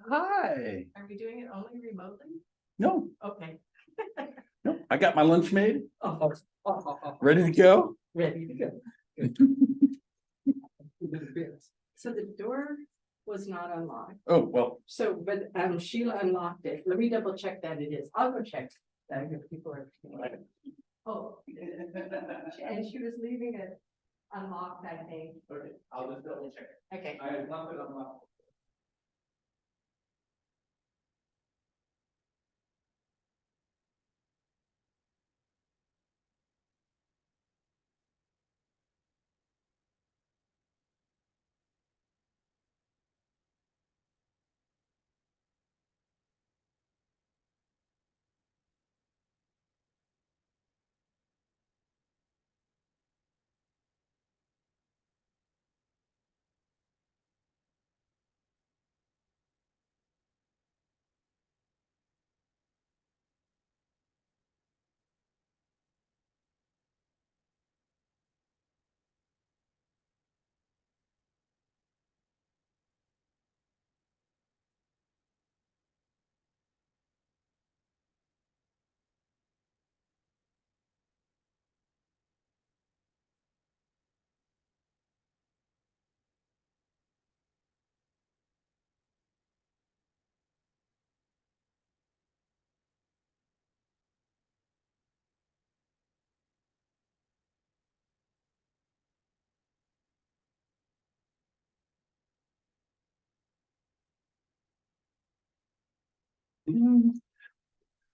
Hi. Are we doing it only remotely? No, Okay. no, I got my lunch made, Oh, ready to go. ready to go. So the door was not unlocked. Oh, well, So, but Sheila unlocked it. Let me double check that it is. I'll go check that if people are. Oh. And she was leaving it unlocked, I think. okay, I'll just double check. Okay. I had left it unlocked.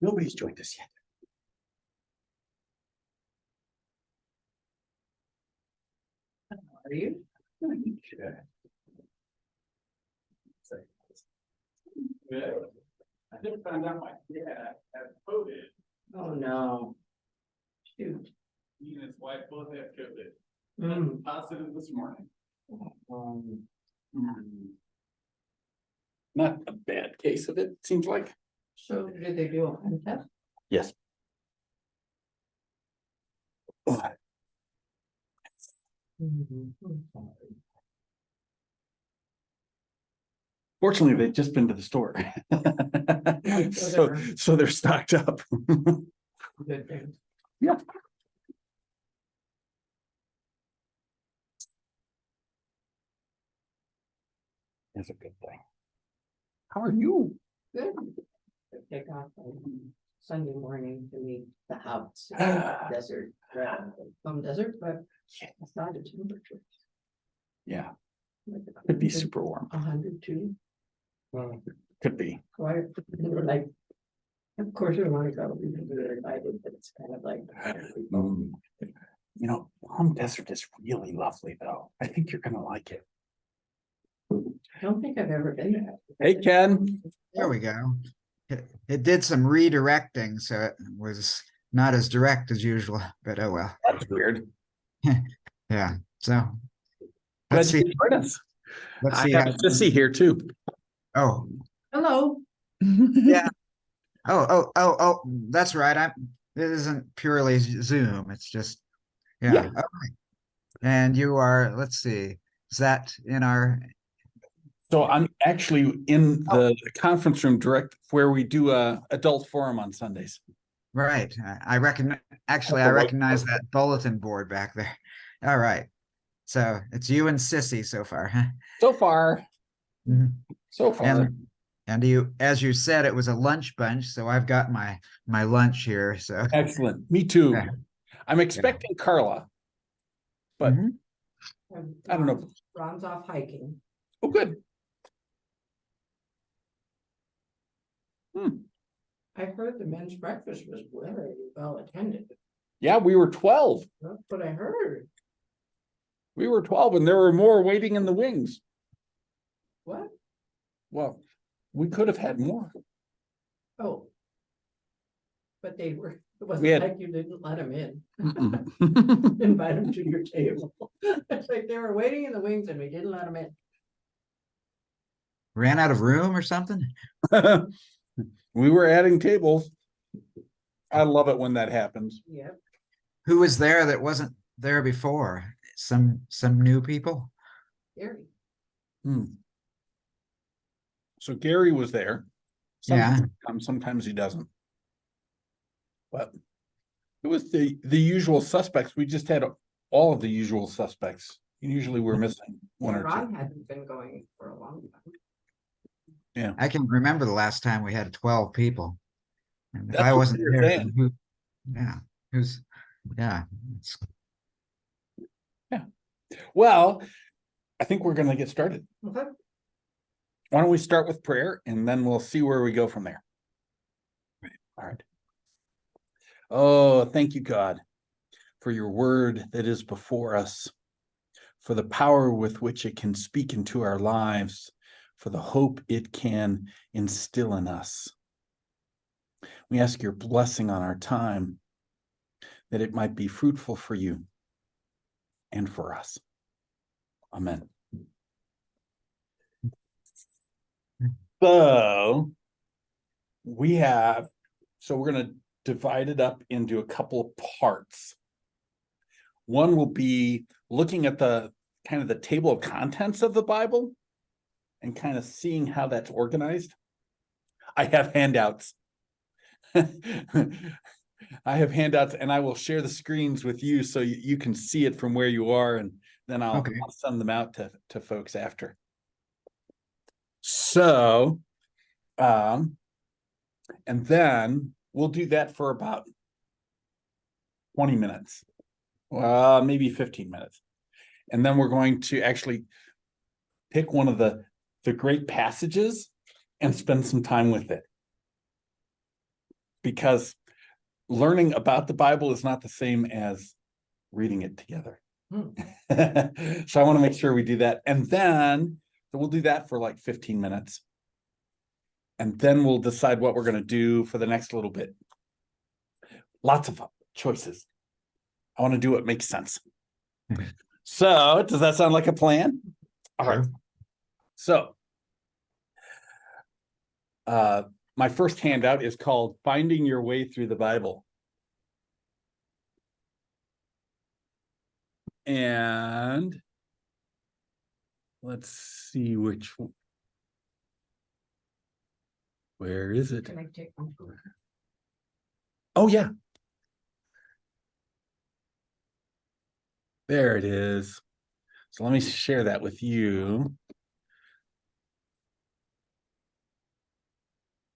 Nobody's joined us yet. Are you? I just found out my dad had COVID. Oh, no. Shoot. He and his wife both have COVID. Mm. Positive this morning. Not a bad case of it, seems like. So did they do a home test? Yes. Fortunately, they've just been to the store. So they're stocked up. Good thing. Yeah. That's a good thing. How are you? Good. Take off on Sunday morning to meet the house. Desert, some desert, but it's not a temperature. Yeah, could be super warm. 102. Could be. Right. And we're like, of course we want to go, we were invited, but it's kind of like. You know, Palm Desert is really lovely though. I think you're gonna like it. I don't think I've ever been there. Hey, Ken. There we go. It did some redirecting, so it was not as direct as usual, but oh well. That's weird. Yeah, so Glad let's you see. could join us. Let's I see. have Sissy here too. Oh, Hello. yeah. Oh, that's right. It isn't purely Zoom. It's just, yeah. Yeah. Okay. And you are, let's see, is that in our, So I'm actually in the conference room direct where we do a adult forum on Sundays. right. I recognize that bulletin board back there. All right. So it's you and Sissy so far, huh? So far. Mhm. So far. And you, as you said, it was a lunch bunch, so I've got my lunch here. So Excellent. Me too. Yeah. I'm expecting Carla, but Mhm. I don't know. Ron's off hiking. Oh, good. I heard the men's breakfast was very well attended. Yeah, we were 12. That's what I heard. We were 12 and there were more waiting in the wings. What? Well, we could have had more. Oh. But they were, it We wasn't had- like you didn't let them in. Mm-mm. Invite them to your table. It's like they were waiting in the wings and we didn't let them in. Ran out of room or something? We were adding tables. I love it when that happens. Yep. Who was there that wasn't there before? Some new people? Gary. Hmm. So Gary was there. Yeah. Sometimes he doesn't. But it was the usual suspects. We just had all of the usual suspects. Usually we're missing one or Ron two. hadn't been going for a long time. Yeah. I can remember the last time we had 12 people. And if That's I what wasn't we were there, saying. who's, yeah. it's- Well, I think we're going to get started. Okay. Why don't we start with prayer and then we'll see where we go from there. All right. Oh, thank you, God, for your word that is before us, for the power with which it can speak into our lives, for the hope it can instill in us. We ask your blessing on our time, that it might be fruitful for you and for us. Amen. So we're going to divide it up into a couple of parts. One will be looking at the kind of the table of contents of the Bible and kind of seeing how that's organized. I have handouts. I have handouts and I will share the screens with you so you can see it from where you are, and then I'll send them out to folks after. So, and then we'll do that for about 20 minutes, maybe 15 minutes. And then we're going to actually pick one of the great passages and spend some time with it. Because learning about the Bible is not the same as reading it together. So I want to make sure we do that. And then we'll do that for like 15 minutes. And then we'll decide what we're going to do for the next little bit. Lots of choices. I want to do what makes sense. So does that sound like a plan? All right. So my first handout is called Finding Your Way Through the Bible. And let's see which one. Where is it? Can I take one? Oh, yeah. There it is. So let me share that with you.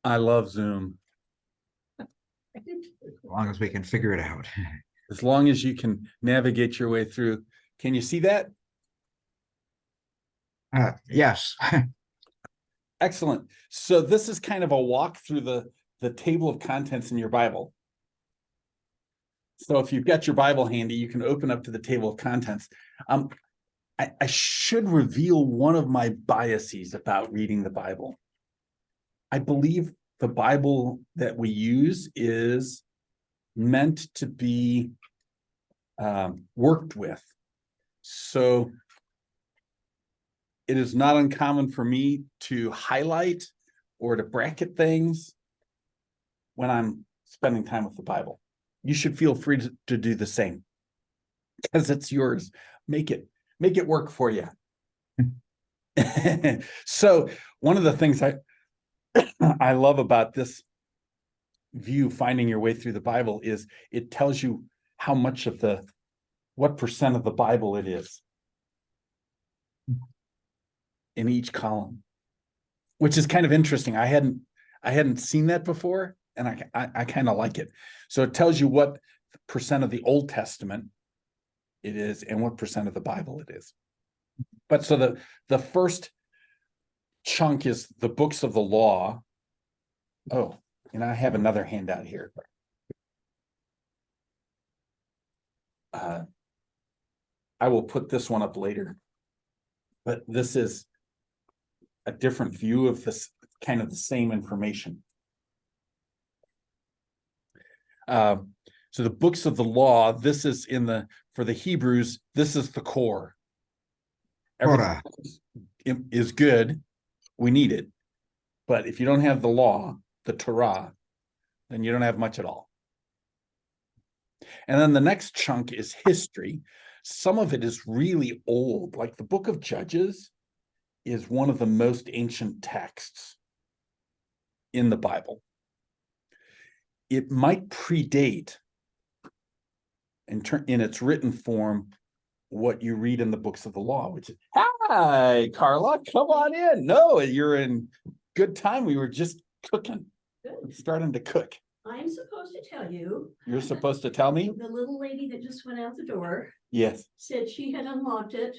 I love Zoom. As long as we can figure it out. As long as you can navigate your way through. Can you see that? Yes. Excellent. So this is kind of a walk through the table of contents in your Bible. So if you've got your Bible handy, you can open up to the table of contents. I should reveal one of my biases about reading the Bible. I believe the Bible that we use is meant to be worked with. So it is not uncommon for me to highlight or to bracket things when I'm spending time with the Bible. You should feel free to do the same because it's yours. Make it work for you. So one of the things I love about this view, finding your way through the Bible, is it tells you how much of what percent of the Bible it is in each column, which is kind of interesting. I hadn't seen that before, and I kind of like it. So it tells you what percent of the Old Testament it is and what percent of the Bible it is. But so the first chunk is the books of the law. Oh, and I have another handout here. I will put this one up later, but this is a different view of this kind of the same information. So the books of the law, this is for the Hebrews, this is the core. Everything is good. We need it. But if you don't have the law, the Torah, then you don't have much at all. And then the next chunk is history. Some of it is really old, like the book of Judges is one of the most ancient texts in the Bible. It might predate in its written form what you read in the books of the law, which is, hi, Carla, come on in. No, you're in good time. We were just cooking, starting to cook. I'm supposed to tell you. You're supposed to tell me? The little lady that just went out the door Yes. said she had unlocked it.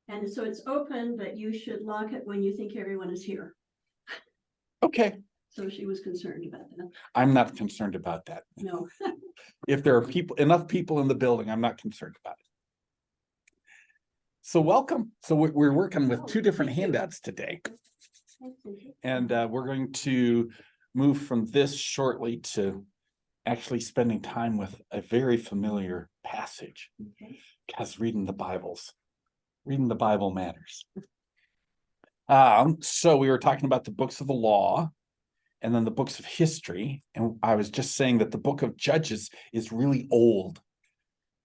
And so it's open, but you should lock it when you think everyone is here. Okay. So she was concerned about that. I'm not concerned about that. No. If there are enough people in the building, I'm not concerned about it. So welcome. So we're working with two different handouts today. And we're going to move from this shortly to actually spending time with a very familiar passage. Okay. Because reading the Bible matters. So we were talking about the books of the law and then the books of history. And I was just saying that the book of Judges is really old.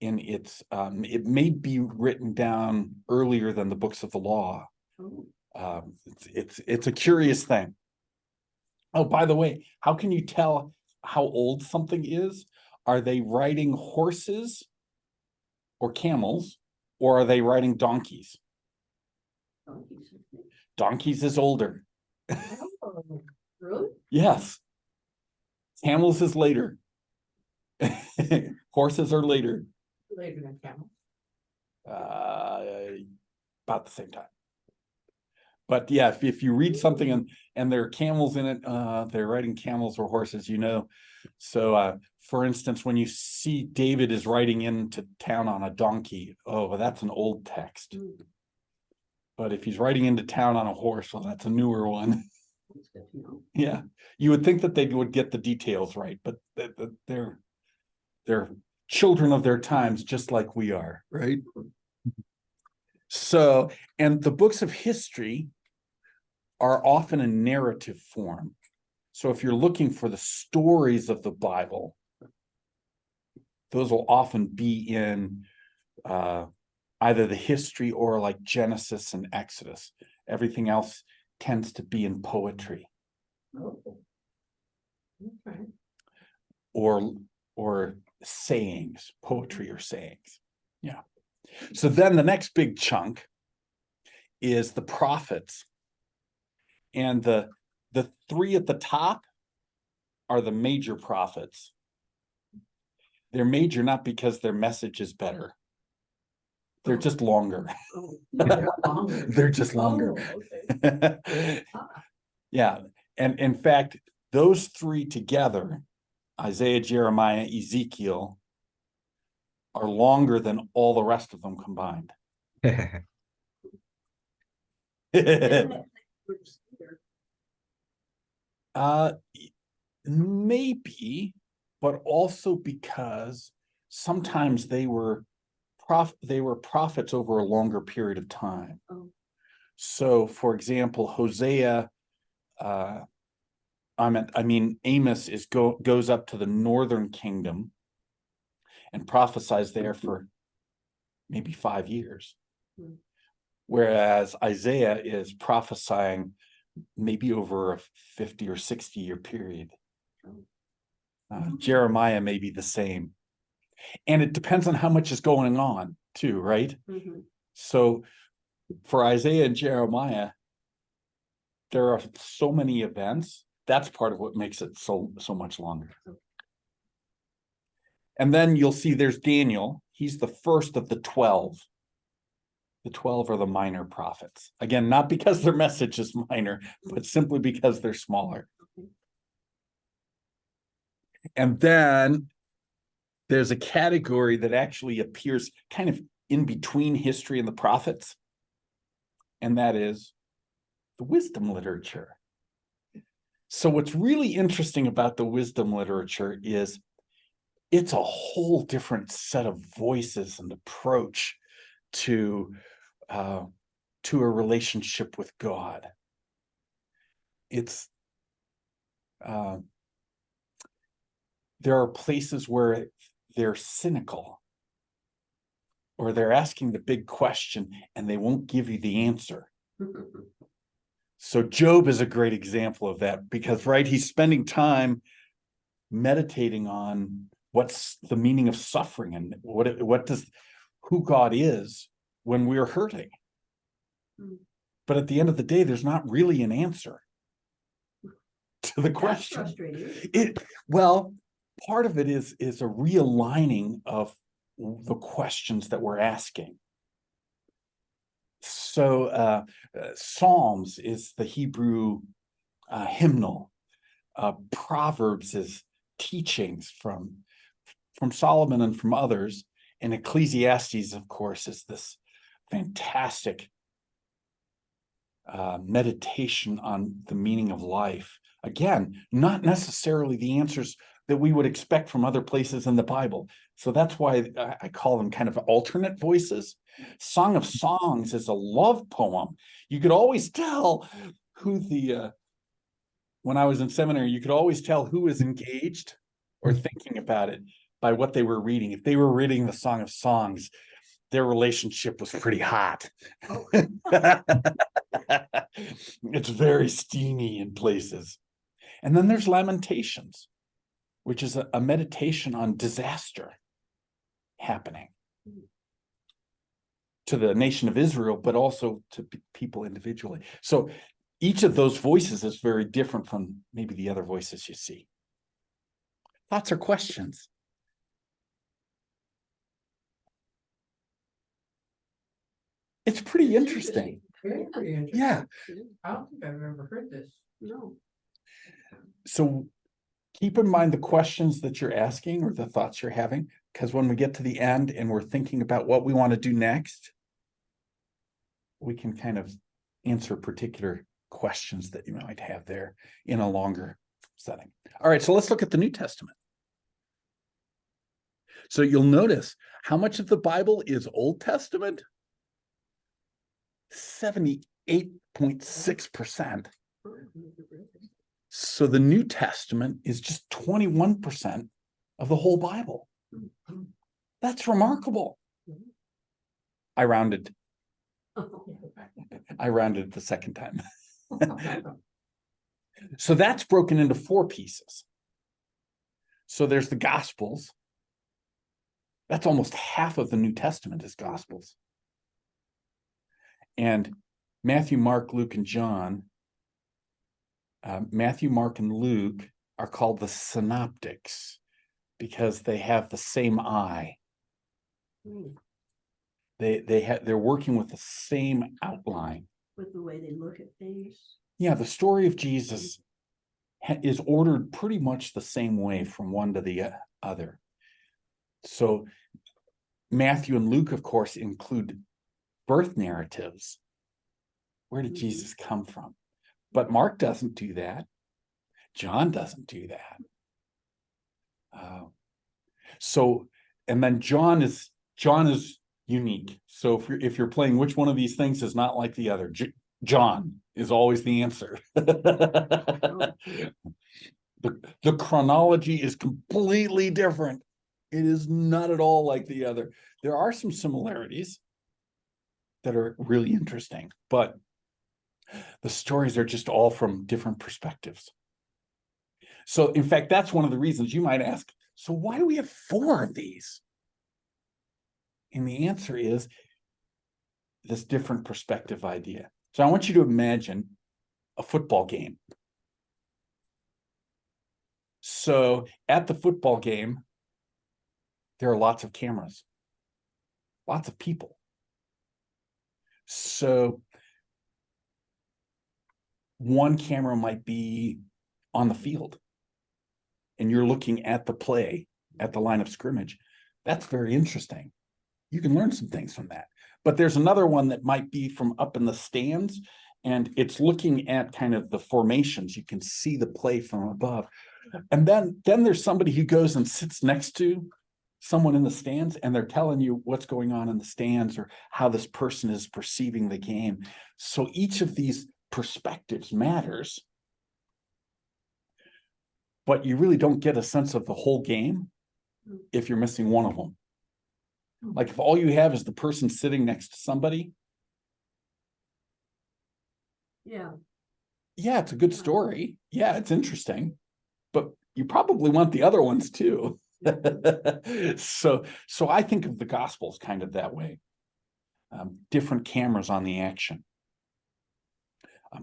In its, it may be written down earlier than the books of the law. It's a curious thing. Oh, by the way, how can you tell how old something is? Are they riding horses or camels, or are they riding donkeys? Donkeys is older. Oh, really? Yes. Camels is later. Horses are later. Later than camel. About the same time. But yeah, if you read something and there are camels in it, they're riding camels or horses, you know. So for instance, when you see David is riding into town on a donkey, oh, that's an old text. But if he's riding into town on a horse, well, that's a newer one. That's good to know. Yeah, you would think that they would get the details right, but they're children of their times, just like we are, right? So, and the books of history are often in narrative form. So if you're looking for the stories of the Bible, those will often be in either the history or like Genesis and Exodus. Everything else tends to be in poetry. Oh. Okay. Or sayings, poetry or sayings. Yeah. So then the next big chunk is the prophets. And the three at the top are the major prophets. They're major not because their message is better. They're just longer. They're just longer. Oh, okay. Yeah. And in fact, those three together, Isaiah, Jeremiah, Ezekiel, are longer than all the rest of them combined. Maybe, but also because sometimes they were prophets over a longer period of time. Oh. So, for example, Hosea, Amos goes up to the northern kingdom and prophesies there for maybe 5 years. Whereas Isaiah is prophesying maybe over a 50 or 60 year period. Jeremiah may be the same. And it depends on how much is going on too, right? Mm-hmm. So for Isaiah and Jeremiah, there are so many events. That's part of what makes it so much longer. And then you'll see there's Daniel. He's the first of the 12. The 12 are the minor prophets. Again, not because their message is minor, but simply because they're smaller. And then there's a category that actually appears kind of in between history and the prophets. And that is the wisdom literature. So what's really interesting about the wisdom literature is it's a whole different set of voices and approach to a relationship with God. It's there are places where they're cynical or they're asking the big question and they won't give you the answer. So Job is a great example of that because, right, he's spending time meditating on what's the meaning of suffering and who God is when we're hurting. Mm. But at the end of the day, there's not really an answer to the That's question. frustrating. Well, part of it is a realigning of the questions that we're asking. So Psalms is the Hebrew hymnal. Proverbs is teachings from Solomon and from others. And Ecclesiastes, of course, is this fantastic meditation on the meaning of life. Again, not necessarily the answers that we would expect from other places in the Bible. So that's why I call them kind of alternate voices. Song of Songs is a love poem. You could always tell who when I was in seminary, you could always tell who was engaged or thinking about it by what they were reading. If they were reading the Song of Songs, their relationship was pretty hot. Oh. It's very steamy in places. And then there's Lamentations, which is a meditation on disaster happening to the nation of Israel, but also to people individually. So each of those voices is very different from maybe the other voices you see. Thoughts or questions? It's pretty interesting. Very interesting. Yeah. I don't think I've ever heard this. No. So keep in mind the questions that you're asking or the thoughts you're having, because when we get to the end and we're thinking about what we want to do next, we can kind of answer particular questions that you might have there in a longer setting. All right, so let's look at the New Testament. So you'll notice how much of the Bible is Old Testament? 78.6%. So the New Testament is just 21% of the whole Bible. That's remarkable. I rounded the second time. So that's broken into 4 pieces. So there's the Gospels. That's almost half of the New Testament is Gospels. And Matthew, Mark, Luke, and John. Matthew, Mark, and Luke are called the synoptics because they have the same eye. They're working with the same outline. With the way they look at things. Yeah, the story of Jesus is ordered pretty much the same way from one to the other. So Matthew and Luke, of course, include birth narratives. Where did Jesus come from? But Mark doesn't do that. John doesn't do that. And then John is unique. So if you're playing which one of these things is not like the other, John is always the answer. The chronology is completely different. It is not at all like the other. There are some similarities that are really interesting, but the stories are just all from different perspectives. So in fact, that's one of the reasons you might ask, so why do we have 4 of these? And the answer is this different perspective idea. So I want you to imagine a football game. So at the football game, there are lots of cameras, lots of people. So one camera might be on the field and you're looking at the play at the line of scrimmage. That's very interesting. You can learn some things from that. But there's another one that might be from up in the stands and it's looking at kind of the formations. You can see the play from above. And then there's somebody who goes and sits next to someone in the stands and they're telling you what's going on in the stands or how this person is perceiving the game. So each of these perspectives matters, but you really don't get a sense of the whole game if you're missing one of them. Like if all you have is the person sitting next to somebody. Yeah. Yeah, it's a good story. Yeah, it's interesting, but you probably want the other ones too. So I think of the Gospels kind of that way. Different cameras on the action,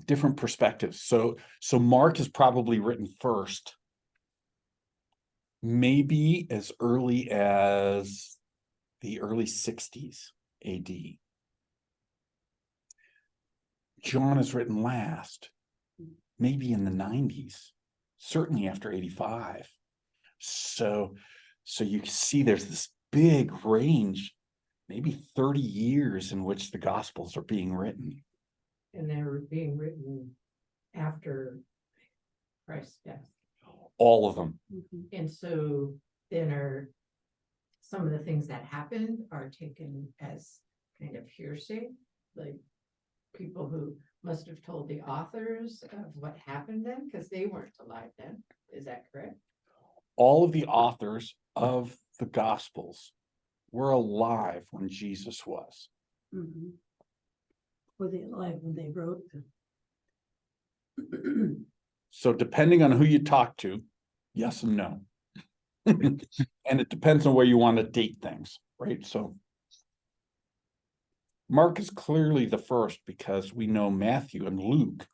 different perspectives. So Mark is probably written first, maybe as early as the early 60s AD. John is written last, maybe in the 90s, certainly after 85. So you see there's this big range, maybe 30 years in which the Gospels are being written. And they're being written after Christ's death. All of them. And so then are some of the things that happened are taken as kind of hearsay, like people who must have told the authors of what happened then, because they weren't alive then. Is that correct? All of the authors of the Gospels were alive when Jesus was. Were they alive when they wrote So depending on who you talk to, yes and no. And it depends on where you want to date things, right? So Mark is clearly the first because we know Matthew and Luke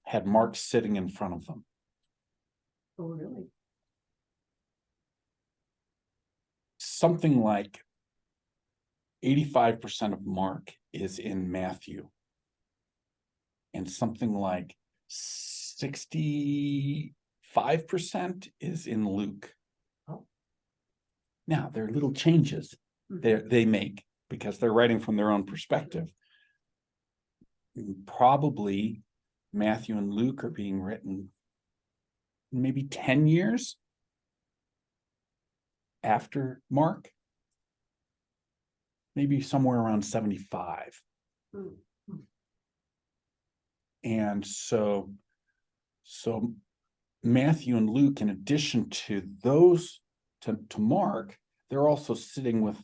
had Mark sitting in front of them. Oh, really? Something like 85% of Mark is in Matthew, and something like 65% is in Luke. Oh. Now, there are little changes they make because they're writing from their own perspective. Probably Matthew and Luke are being written maybe 10 years after Mark, maybe somewhere around 75. And so Matthew and Luke, in addition to those, to Mark, they're also sitting with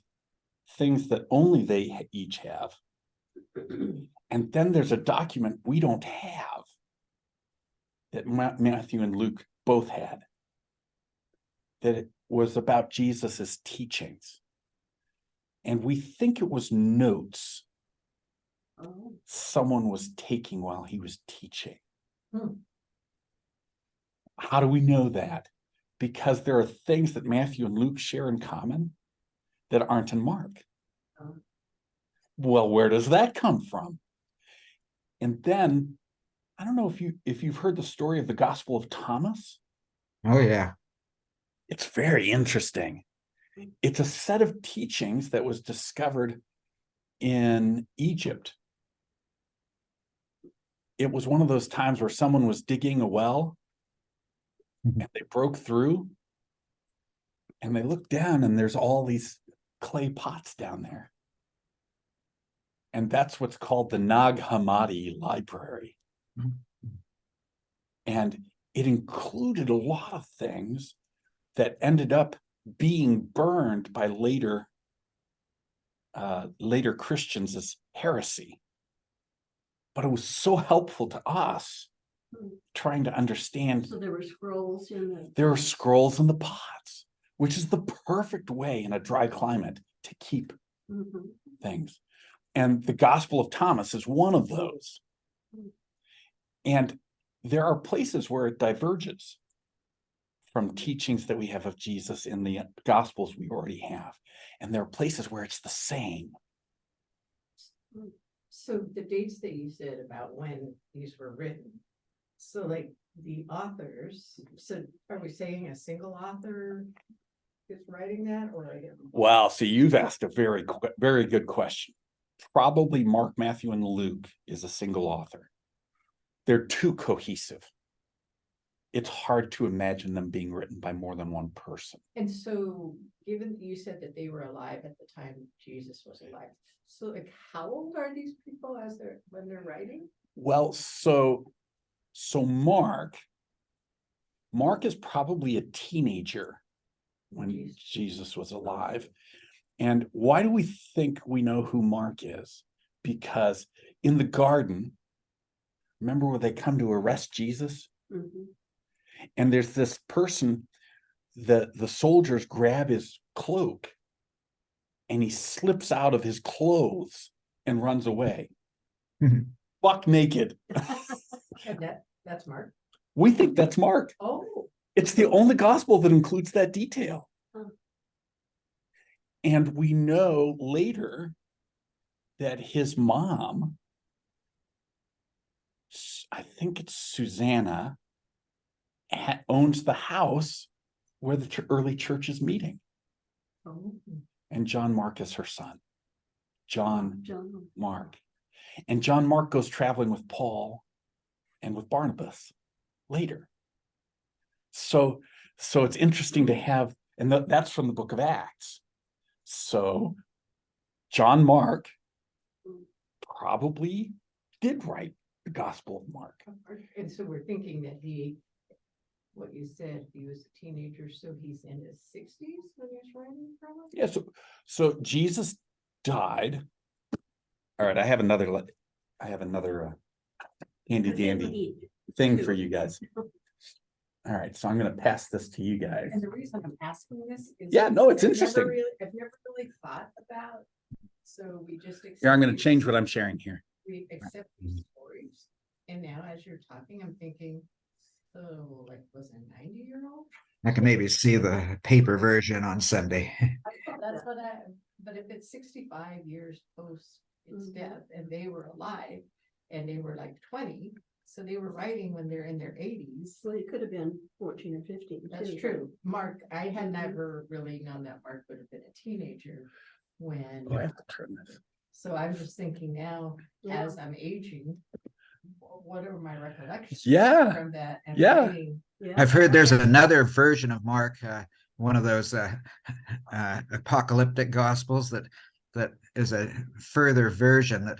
things that only they each have. And then there's a document we don't have that Matthew and Luke both had, that it was about Jesus's teachings. And we think it was notes someone was taking while he was teaching. How do we know that? Because there are things that Matthew and Luke share in common that aren't in Mark. Well, where does that come from? And then, I don't know if you've heard the story of the Gospel of Thomas. Oh, yeah. It's very interesting. It's a set of teachings that was discovered in Egypt. It was one of those times where someone was digging a well and they broke through and they looked down and there's all these clay pots down there. And that's what's called the Nag Hammadi Library. And it included a lot of things that ended up being burned by later Christians as heresy. But it was so helpful to us trying to understand. So there were scrolls in the. There are scrolls in the pots, which is the perfect way in a dry climate to keep things. And the Gospel of Thomas is one of those. And there are places where it diverges from teachings that we have of Jesus in the Gospels we already have. And there are places where it's the same. So the dates that you said about when these were written, so like the authors, so are we saying a single author is writing that, or? Well, so you've asked a very good question. Probably Mark, Matthew, and Luke is a single author. They're too cohesive. It's hard to imagine them being written by more than one person. And so, given you said that they were alive at the time Jesus was alive, so like how old are these people when they're writing? Well, so Mark is probably a teenager when Jesus was alive. And why do we think we know who Mark is? Because in the garden, remember when they come to arrest Jesus? Mhm. And there's this person, the soldiers grab his cloak and he slips out of his clothes and runs away. Buck naked. And that's Mark. We think that's Mark. Oh, It's the only gospel that includes that detail. Oh. And we know later that his mom, I think it's Susanna, owns the house where the early church is meeting. oh, And John Mark is her son. John John. Mark. And John Mark goes traveling with Paul and with Barnabas later. So it's interesting to have, and that's from the book of Acts. So John Mark probably did write the Gospel of Mark. and so we're thinking that what you said, he was a teenager, so he's in his 60s when he was writing probably? Yeah, so Jesus died. All right, I have another handy dandy thing for you guys. All right, so I'm gonna pass this to you guys. And the reason I'm asking this is. Yeah, no, it's I've never interesting. I've never really thought about, so we just. Here, I'm gonna accept change these- what I'm sharing here. We accept these stories, and now as you're talking, I'm thinking, so like, was a 90-year-old? I can maybe see the paper version on Sunday. That's but if it's 65 years post its Mhm. death, and they were alive, and they were like 20, so they were writing when they're in their 80s. Well, it could have been 14 or 15. That's too. true. Mark, I had Mhm. never really known that Mark would have been a teenager when, Oh, I have to turn this. so I'm just thinking now, Yeah. as I'm aging, what are my recollections? Yeah. From that? And Yeah. writing? Yeah. I've heard there's another version of Mark, one of those apocalyptic gospels that is a further version that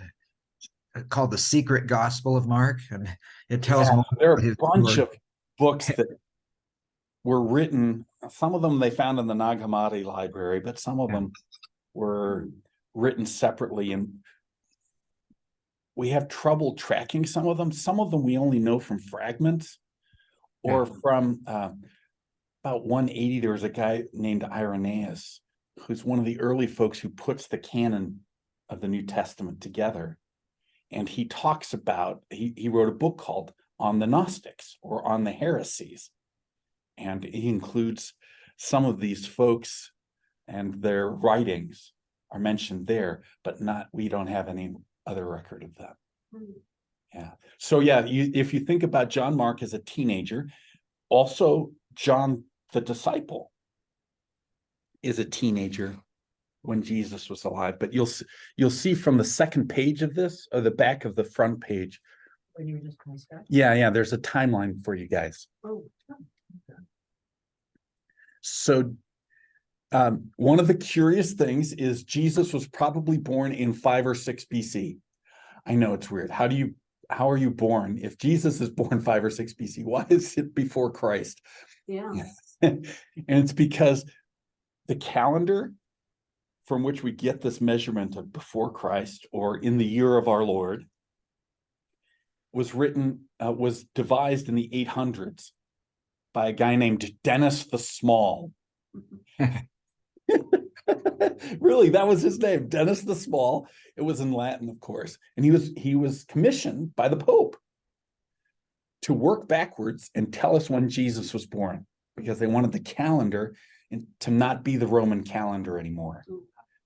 called the Secret Gospel of Mark, and it tells more There are about a his bunch story. of books that were written. Some of them they found in the Nag Hammadi library, but some of them were written separately, and we have trouble tracking some of them. Some of them we only know from fragments or from about 180. There was a guy named Irenaeus, who's one of the early folks who puts the canon of the New Testament together. And he talks about, he wrote a book called On the Gnostics or On the Heresies. And he includes some of these folks, and their writings are mentioned there, but we don't have any other record of them. Hmm. Yeah. So yeah, if you think about John Mark as a teenager, also John the disciple is a teenager when Jesus was alive. But you'll see from the second page of this, or the back of the front page. When you were just kind of stuff. Yeah, there's a timeline for you guys. Oh, So one of the curious things is Jesus was probably born in 5 or 6 BC. I know it's weird. How are you born? If Jesus is born 5 or 6 BC, why is it before Christ? yeah. And it's because the calendar from which we get this measurement of before Christ or in the year of our Lord was devised in the 800s by a guy named Dennis the Small. Really, that was his name, Dennis the Small. It was in Latin, of course. And he was commissioned by the Pope to work backwards and tell us when Jesus was born, because they wanted the calendar to not be the Roman calendar anymore.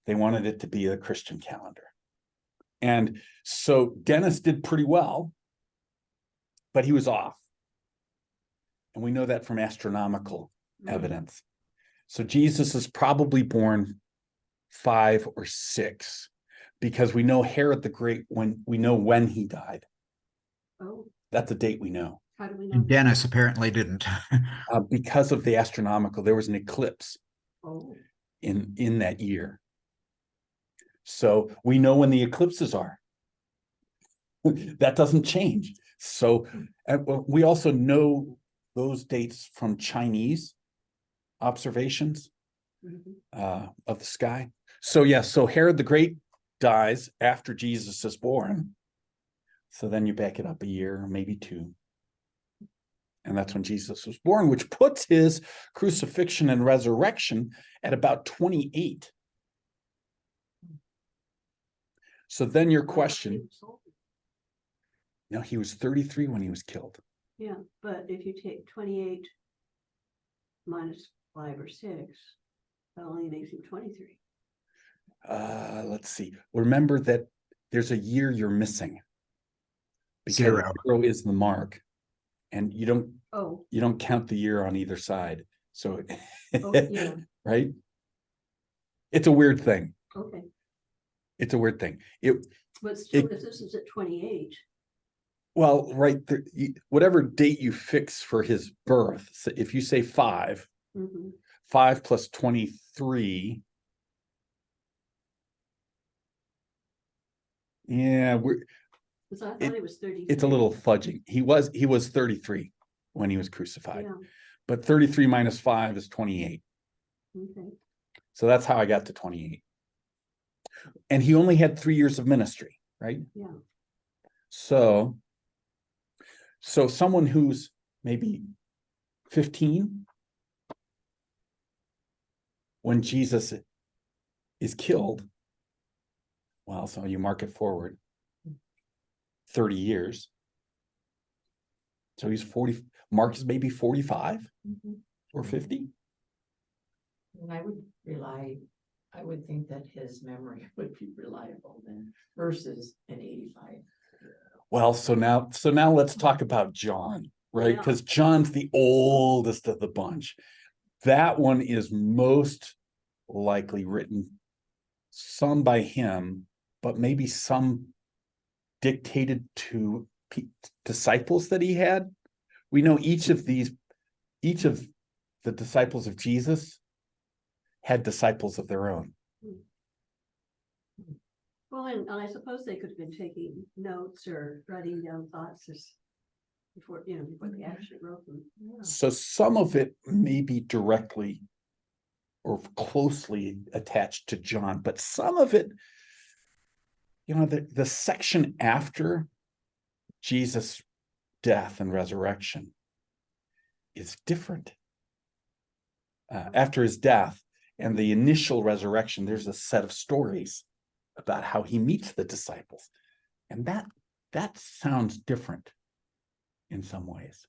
They wanted it to be a Christian calendar. And so Dennis did pretty well, but he was off. And we know that from astronomical evidence. So Jesus is probably born 5 or 6, because we know Herod the Great, when he died. Oh, That's a date we know. how do we know? And Dennis apparently didn't. Because of the astronomical, there was an eclipse Oh, in that year. So we know when the eclipses are. That doesn't change. So we also know those dates from Chinese observations mhm. of the sky. So Herod the Great dies after Jesus is born. So then you back it up a year, maybe two. And that's when Jesus was born, which puts his crucifixion and resurrection at about 28. So then your question, no, he was 33 when he was killed. Yeah, but if you take 28 minus 5 or 6, that only makes him 23. Let's see. Remember that there's a year you're missing. Because 0. 0 is the mark. And you Oh, don't count the year on either side. So oh, yeah, right? It's a weird thing. okay. It's a weird thing. But still, if this is at 28, Well, right, whatever date you fix for his birth, so if you say 5, mhm, 5 plus 23. Yeah, because I thought it was 33. it's a little fudging. He was 33 when he was crucified. Yeah, But 33 minus 5 is 28. okay. So that's how I got to 28. And he only had 3 years of ministry, right? Yeah. So someone who's maybe 15 when Jesus is killed, well, so you mark it forward 30 years. So he's 40, Mark is maybe 45 or 50. And I would think that his memory would be reliable then versus an 85. Well, so now let's talk about John, right? Yeah. Because John's the oldest of the bunch. That one is most likely written some by him, but maybe some dictated to disciples that he had. We know each of the disciples of Jesus had disciples of their own. Well, and I suppose they could have been taking notes or writing down thoughts before they actually wrote them. Yeah. So some of it may be directly or closely attached to John, but some of it, the section after Jesus' death and resurrection is different. After his death and the initial resurrection, there's a set of stories about how he meets the disciples. And that sounds different in some ways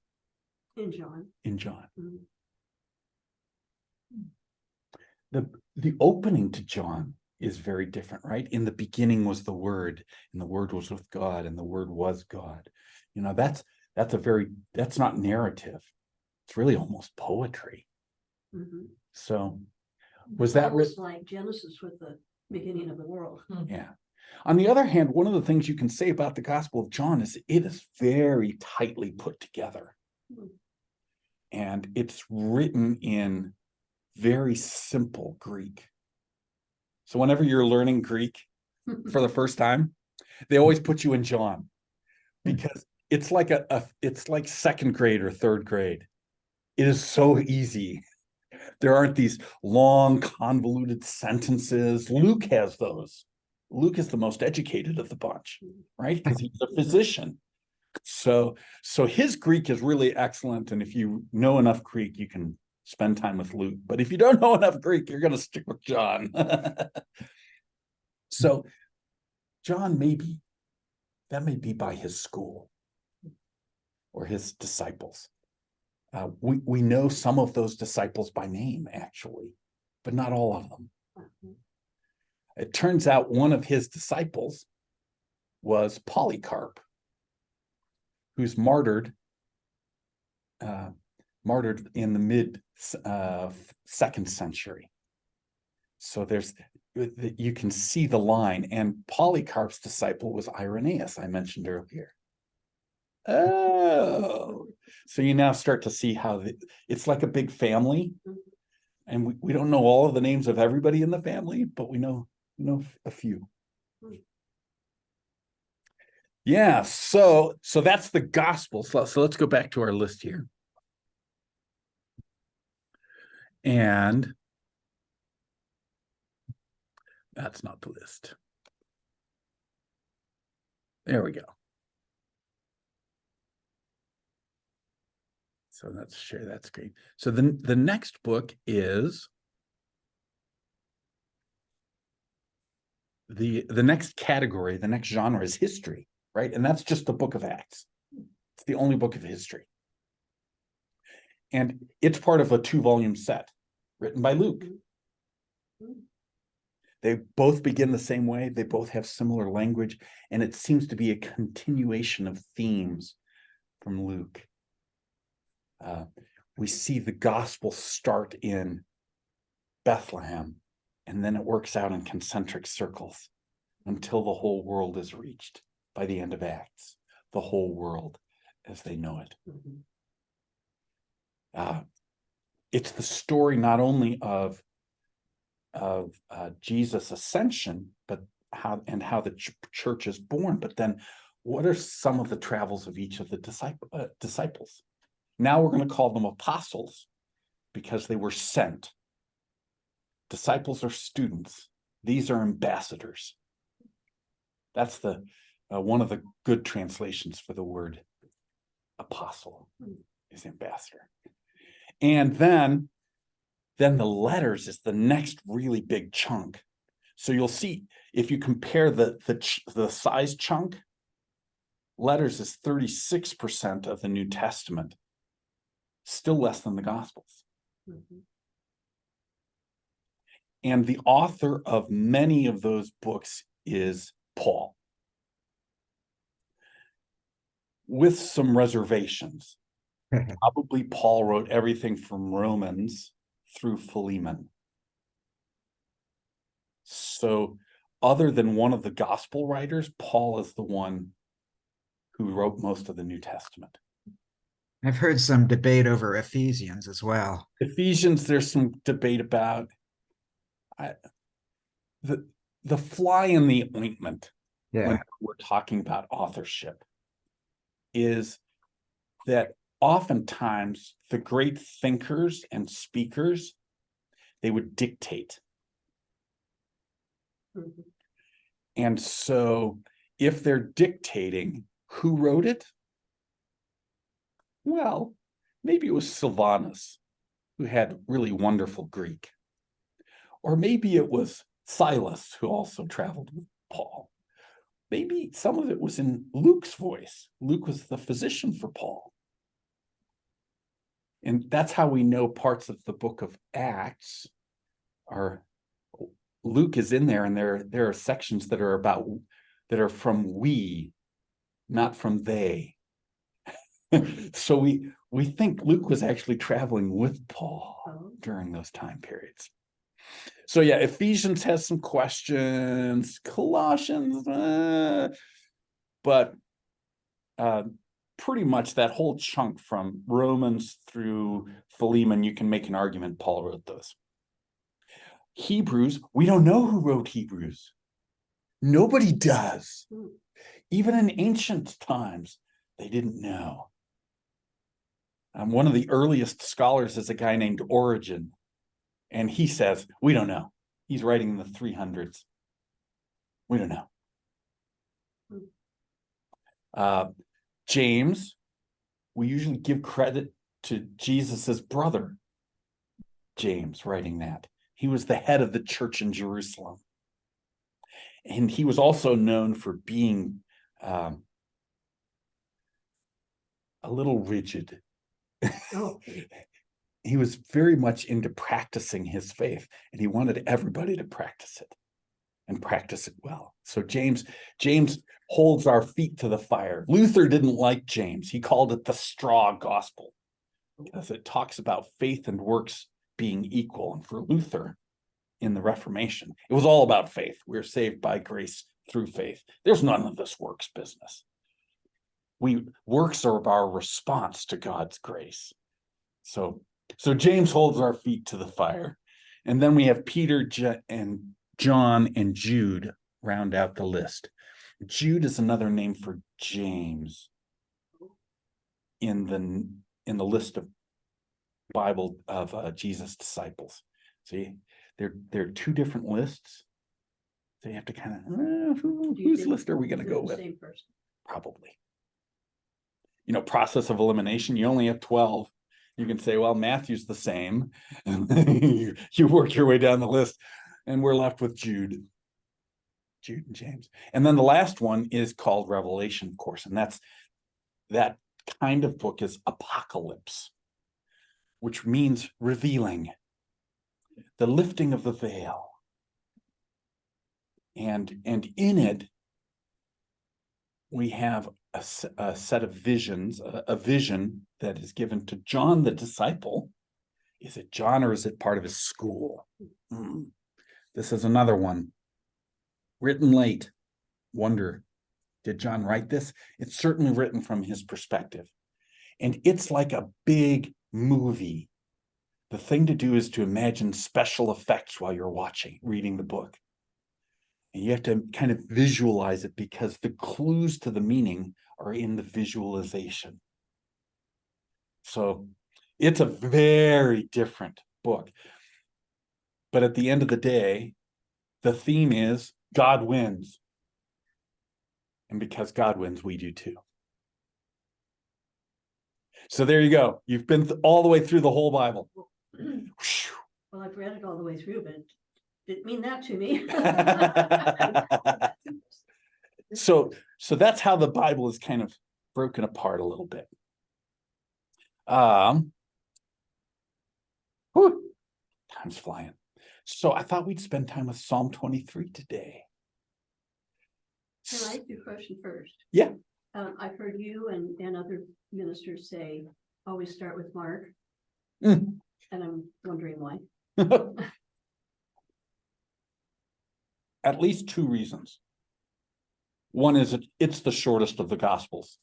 In John. in John. Mhm. The opening to John is very different, right? In the beginning was the Word, and the Word was with God, and the Word was God. That's not narrative. It's really almost poetry. Mhm. So was that Almost like Genesis with the beginning of the world. Yeah. On the other hand, one of the things you can say about the Gospel of John is it is very tightly put together. Hmm. And it's written in very simple Greek. So whenever you're learning Greek for the first time, they always put you in John because it's like it's like second grade or third grade. It is so easy. There aren't these long, convoluted sentences. Luke has those. Luke is the most educated of the bunch, right? Because he's a physician. So his Greek is really excellent. And if you know enough Greek, you can spend time with Luke. But if you don't know enough Greek, you're going to stick with John. So John may be by his school or his disciples. We know some of those disciples by name, actually, but not all of them. Mhm. It turns out one of his disciples was Polycarp, who's martyred in the mid 2nd century. So you can see the line, and Polycarp's disciple was Irenaeus, I mentioned earlier. Oh, so you now start to see how it's like a big family, and we don't know all of the names of everybody in the family, but we know a few. Yeah, so that's the gospel. So let's go back to our list here. And that's not the list. There we go. So let's share that screen. So the next book is the next category, the next genre is history, right? And that's just the book of Acts. It's the only book of history. And it's part of a 2-volume set written by Luke. They both begin the same way. They both have similar language, and it seems to be a continuation of themes from Luke. We see the gospel start in Bethlehem, and then it works out in concentric circles until the whole world is reached by the end of Acts, the whole world as they know it. It's the story not only of Jesus' ascension, but how the church is born, but then what are some of the travels of each of the disciples? Now we're going to call them apostles because they were sent. Disciples are students. These are ambassadors. That's the one of the good translations for the word apostle is ambassador. And then the letters is the next really big chunk. So you'll see if you compare the size chunk, letters is 36% of the New Testament, still less than the Gospels. And the author of many of those books is Paul, with some reservations. Probably Paul wrote everything from Romans through Philemon. So other than one of the gospel writers, Paul is the one who wrote most of the New Testament. I've heard some debate over Ephesians as well. Ephesians, there's some debate about. The fly in the ointment when we're talking about authorship is that oftentimes the great thinkers and speakers, they would dictate. And so if they're dictating, who wrote it? Well, maybe it was Silvanus, who had really wonderful Greek. Or maybe it was Silas, who also traveled with Paul. Maybe some of it was in Luke's voice. Luke was the physician for Paul. And that's how we know parts of the book of Acts are, Luke is in there, and there are sections that are from we, not from they. So we think Luke was actually traveling with Paul during those time periods. So yeah, Ephesians has some questions, Colossians, but pretty much that whole chunk from Romans through Philemon, you can make an argument Paul wrote those. Hebrews, we don't know who wrote Hebrews. Nobody does. Even in ancient times, they didn't know. One of the earliest scholars is a guy named Origen, and he says, we don't know. He's writing in the 300s. We don't know. James, we usually give credit to Jesus's brother, James, writing that. He was the head of the church in Jerusalem. And he was also known for being a little rigid. He was very much into practicing his faith, and he wanted everybody to practice it and practice it well. So James holds our feet to the fire. Luther didn't like James. He called it the straw gospel because it talks about faith and works being equal. And for Luther in the Reformation, it was all about faith. We're saved by grace through faith. There's none of this works business. Works are our response to God's grace. So James holds our feet to the fire. And then we have Peter and John and Jude round out the list. Jude is another name for James in the list of Bible of Jesus' disciples. See, there are two different lists. So you have to kind of, whose list are we going to go with? Probably. Process of elimination, you only have 12. You can say, well, Matthew's the same. And you work your way down the list, and we're left with Jude and James. And then the last one is called Revelation, of course, and that kind of book is apocalypse, which means revealing, the lifting of the veil. And in it, we have a set of visions, a vision that is given to John the disciple. Is it John or is it part of his school? This is another one. Written late. Wonder, did John write this? It's certainly written from his perspective. And it's like a big movie. The thing to do is to imagine special effects while you're reading the book. And you have to kind of visualize it because the clues to the meaning are in the visualization. So it's a very different book. But at the end of the day, the theme is God wins. And because God wins, we do too. So there you go. You've been all the way through the whole Bible. Well, I've read it all the way through, but it didn't mean that to me. So that's how the Bible is kind of broken apart a little bit. Whew, time's flying. So I thought we'd spend time with Psalm 23 today. Can I ask you a question first? Yeah. I've heard you and other ministers say, always start with Mark. Mm. And I'm wondering why. At least two reasons. One is it's the shortest of the Gospels.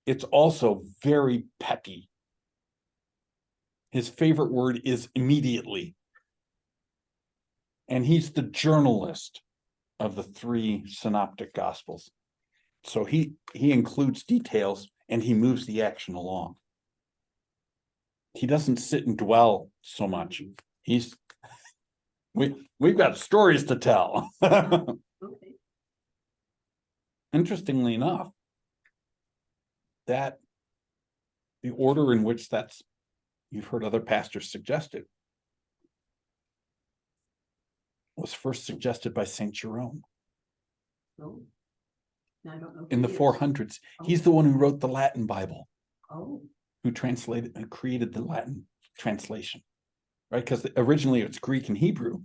It's also very peppy. His favorite word is immediately. And he's the journalist of the three synoptic Gospels. So he includes details and he moves the action along. He doesn't sit and dwell so much. We've got stories to tell. Okay. Interestingly enough, that the order in which you've heard other pastors suggest it, was first suggested by St. Jerome Oh. I don't know. in the 400s. He's the one who wrote the Latin Bible, Oh. who translated and created the Latin translation, right? Because originally it's Greek and Hebrew.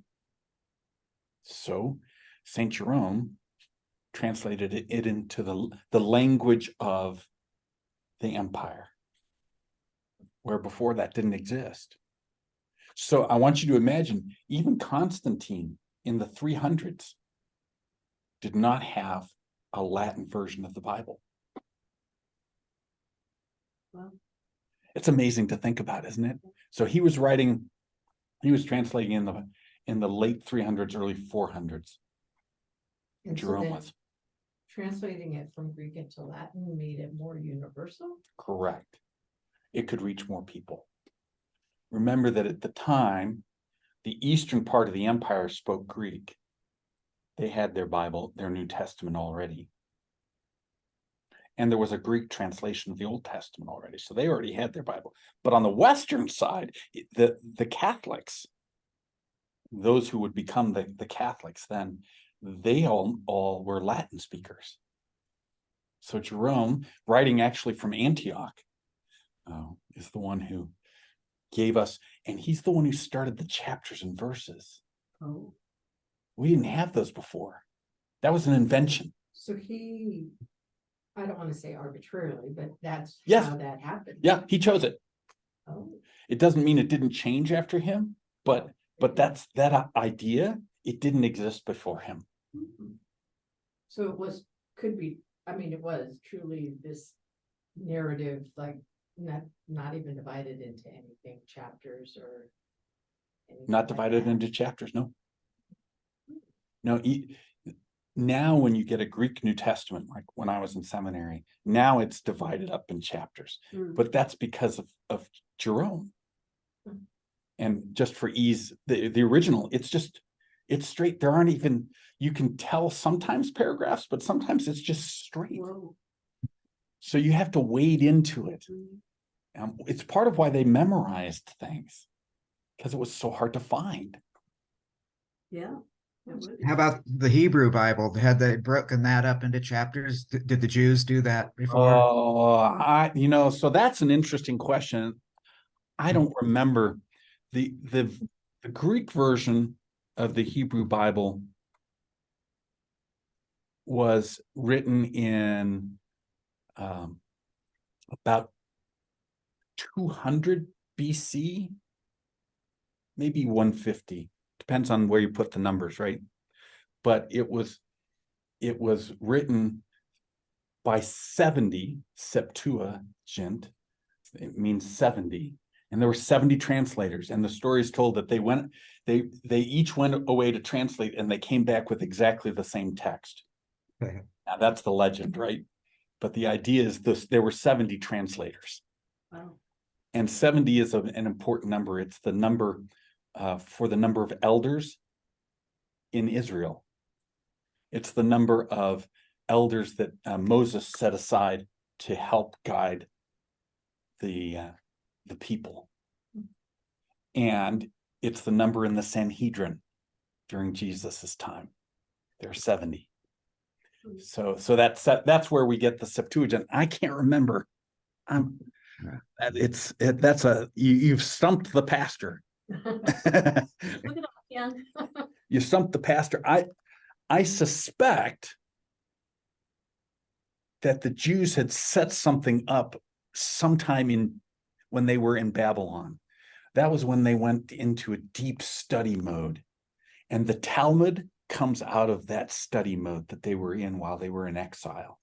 So St. Jerome translated it into the language of the empire, where before that didn't exist. So I want you to imagine, even Constantine in the 300s did not have a Latin version of the Bible. Well. It's amazing to think about, isn't it? So he was translating in the late 300s, early 400s. And so Jerome then was. translating it from Greek into Latin made it more universal? Correct. It could reach more people. Remember that at the time, the eastern part of the empire spoke Greek. They had their Bible, their New Testament already. And there was a Greek translation of the Old Testament already. So they already had their Bible. But on the Western side, the Catholics, those who would become the Catholics then, they all were Latin speakers. So Jerome, writing actually from Antioch, is the one who gave us, and he's the one who started the chapters and verses. Oh. We didn't have those before. That was an invention. So I don't want to say arbitrarily, but that's Yes. how that happened. Yeah, he chose it. Oh. It doesn't mean it didn't change after him, but that's that idea. It didn't exist before him. So it was truly this narrative, like not even divided into anything, chapters or anything Not like divided that. into chapters. No. Now when you get a Greek New Testament, like when I was in seminary, now it's divided up in chapters. But that's because of Jerome. And just for ease, the original, it's straight. There aren't even, you can tell sometimes paragraphs, but sometimes it's just straight. Whoa. So you have to wade into it. Mhm. It's part of why they memorized things, because it was so hard to find. Yeah. it would be. How about the Hebrew Bible? Had they broken that up into chapters? Did the Jews do that before? Oh, so that's an interesting question. I don't remember the Greek version of the Hebrew Bible was written in about 200 BC, maybe 150. Depends on where you put the numbers, right? But it was written by 70 Septuagint. It means 70. And there were 70 translators. And the story is told that they each went away to translate, and they came back with exactly the same text. Okay. Now that's the legend, right? But the idea is there were 70 translators. Wow. And 70 is an important number. It's the number for the number of elders in Israel. It's the number of elders that Moses set aside to help guide the people. And it's the number in the Sanhedrin during Jesus's time. There are 70. So that's where we get the Septuagint. I can't remember. You've stumped the pastor. Look it up, yeah. You stumped the pastor. I suspect that the Jews had set something up sometime when they were in Babylon. That was when they went into a deep study mode. And the Talmud comes out of that study mode that they were in while they were in exile.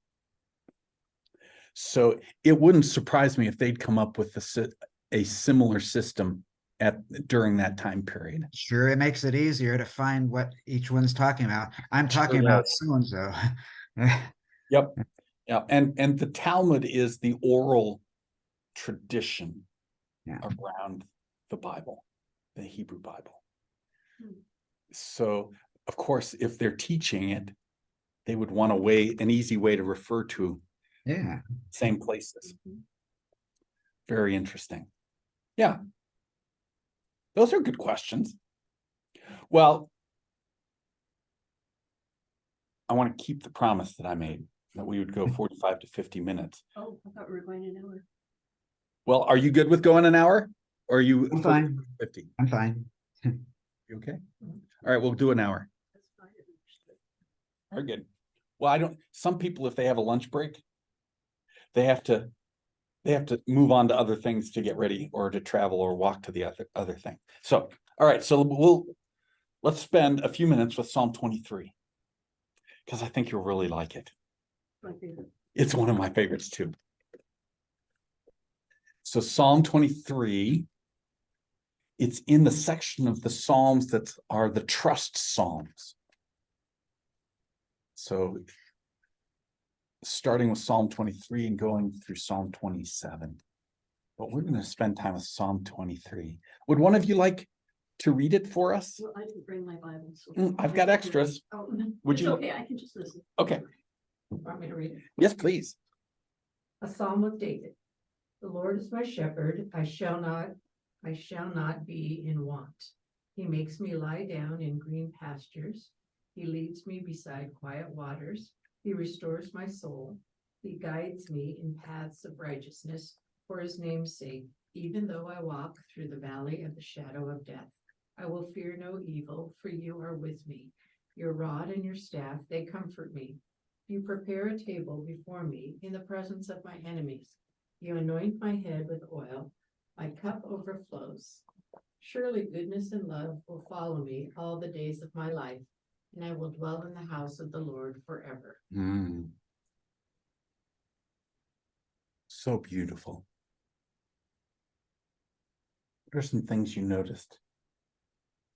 So it wouldn't surprise me if they'd come up with a similar system during that time period. Sure, it makes it easier to find what each one's talking about. I'm talking about so-and-so. Yep. Yeah. And the Talmud is the oral tradition around the Bible, the Hebrew Bible. So, of course, if they're teaching it, they would want an easy way to refer to same places. Very interesting. Yeah. Those are good questions. Well, I want to keep the promise that I made that we would go 45 to 50 minutes. Oh, I thought we were going an hour. Well, are you good with going an hour? Or are you I'm fine. 50? I'm fine. You okay? All right, we'll do an hour. That's fine. Very good. Well, some people, if they have a lunch break, they have to move on to other things to get ready or to travel or walk to the other thing. So, all right, so let's spend a few minutes with Psalm 23, because I think you'll really like it. My favorite. It's one of my favorites too. So Psalm 23, it's in the section of the Psalms that are the trust Psalms. So starting with Psalm 23 and going through Psalm 27. But we're going to spend time with Psalm 23. Would one of you like to read it for us? Well, I didn't bring my Bible. So I've got extras. Oh, Would it's you- okay, I can just listen. Okay. Want me to read it? Yes, please. A Psalm of David. The Lord is my shepherd, I shall not be in want. He makes me lie down in green pastures. He leads me beside quiet waters. He restores my soul. He guides me in paths of righteousness for his name's sake. Even though I walk through the valley of the shadow of death, I will fear no evil, for you are with me. Your rod and your staff, they comfort me. You prepare a table before me in the presence of my enemies. You anoint my head with oil. My cup overflows. Surely goodness and love will follow me all the days of my life, and I will dwell in the house of the Lord forever. So beautiful. What are some things you noticed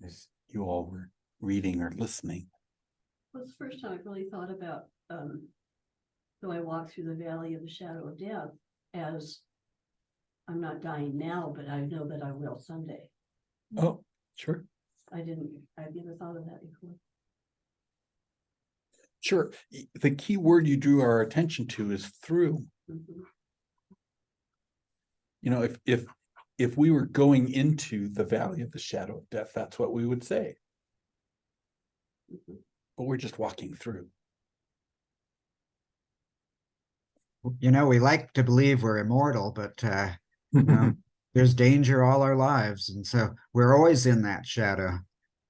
as you all were reading or listening? Well, it's the first time I've really thought about, though I walk through the valley of the shadow of death, as I'm not dying now, but I know that I will someday. Oh, sure. I've never thought of that before. Sure. The key word you drew our attention to is through. Mhm. You know, if we were going into the valley of the shadow of death, that's what we would say. Mhm. But we're just walking through. You know, we like to believe we're immortal, but there's danger all our lives. And so we're always in that shadow.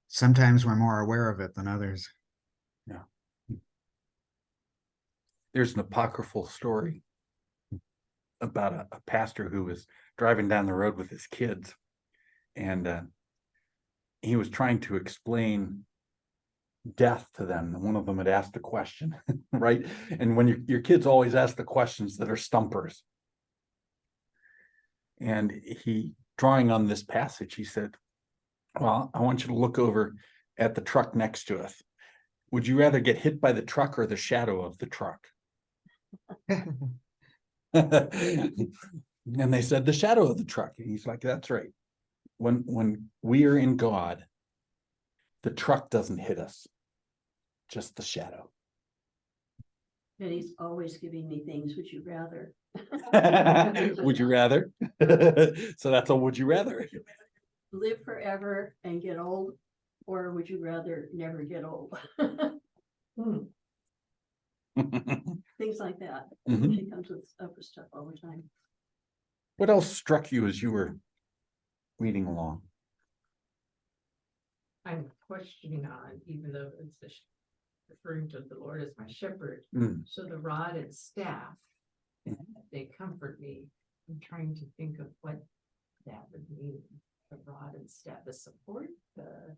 Sometimes we're more aware of it than others. Yeah. There's an apocryphal story about a pastor who was driving down the road with his kids, and he was trying to explain death to them. And one of them had asked a question, right? And when your kids always ask the questions that are stumpers. And he, drawing on this passage, he said, well, I want you to look over at the truck next to us. Would you rather get hit by the truck or the shadow of the truck? And they said the shadow of the truck. And he's like, that's right. When we are in God, the truck doesn't hit us, just the shadow. And he's always giving me things, would you rather? Would you rather? So that's a would you rather. Live forever and get old, or would you rather never get old? Things like that. Mhm. She comes with upper stuff all the time. What else struck you as you were reading along? I'm questioning on, even though it's referring to the Lord as my shepherd. Mm. So the rod and staff, Mhm. they comfort me. I'm trying to think of what that would mean. The rod and staff, the support, the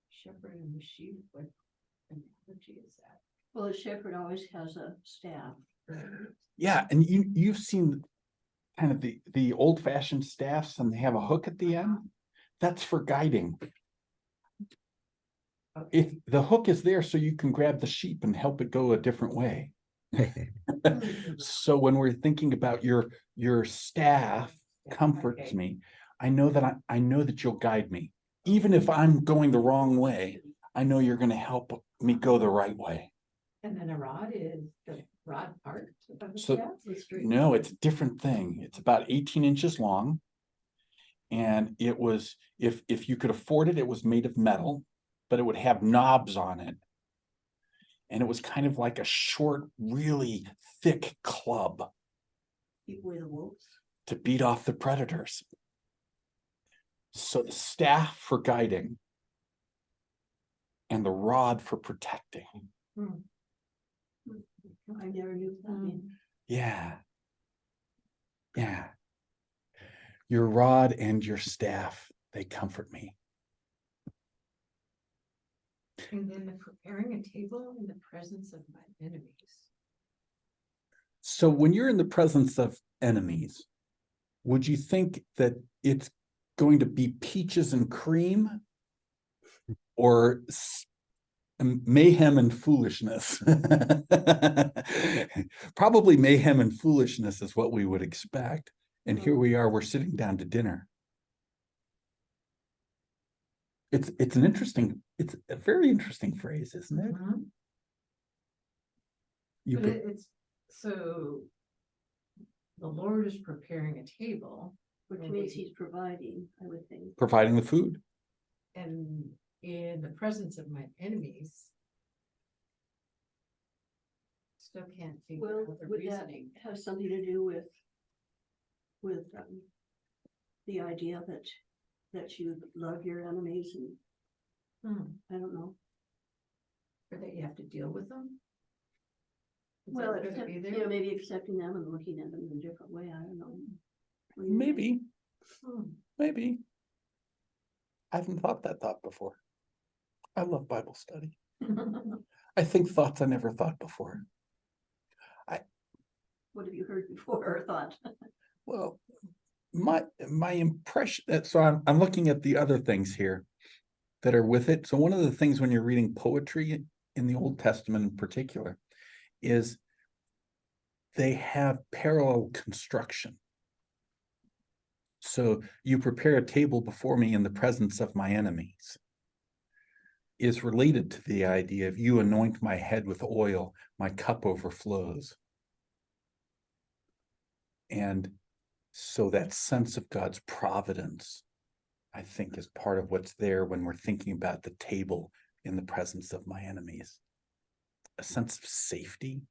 shepherd and the sheep. What analogy is that? Well, a shepherd always has a staff. Yeah, and you've seen kind of the old-fashioned staffs, and they have a hook at the end. That's for guiding. If the hook is there so you can grab the sheep and help it go a different way. So when we're thinking about your staff comforts Okay. me, I know that I know that you'll guide me. Even if I'm going the wrong way, I know you're going to help me go the right way. And then a rod is the rod part of the So- staff? The street. No, it's a different thing. It's about 18 inches long. And it was, if you could afford it, it was made of metal, but it would have knobs on it. And it was kind of like a short, really thick club Keep away the wolves. to beat off the predators. So the staff for guiding and the rod for protecting. I never knew that mean. Yeah. Yeah. Your rod and your staff, they comfort me. And then the preparing a table in the presence of my enemies. So when you're in the presence of enemies, would you think that it's going to be peaches and cream or mayhem and foolishness? Probably mayhem and foolishness is what we would expect. And here we are, we're sitting down to dinner. It's a very interesting phrase, isn't it? You But it's, so the Lord is preparing a table. Which and means we- he's providing, I would think. providing the food. And in the presence of my enemies. Still can't figure Well, out the would that reasoning. have something to do with the idea that you love your enemies and I don't know. Or that you have to deal with them? Is that Well, gonna except, be you there? know, maybe accepting them and looking at them in a different way. I don't know. What do you think? Maybe, Hmm. maybe. I haven't thought that thought before. I love Bible study. I think thoughts I never thought before. What have you heard before or thought? Well, my impression that, so I'm looking at the other things here that are with it. So one of the things when you're reading poetry in the Old Testament in particular is they have parallel construction. So you prepare a table before me in the presence of my enemies is related to the idea of you anoint my head with oil, my cup overflows. And so that sense of God's providence, I think, is part of what's there when we're thinking about the table in the presence of my enemies. A sense of safety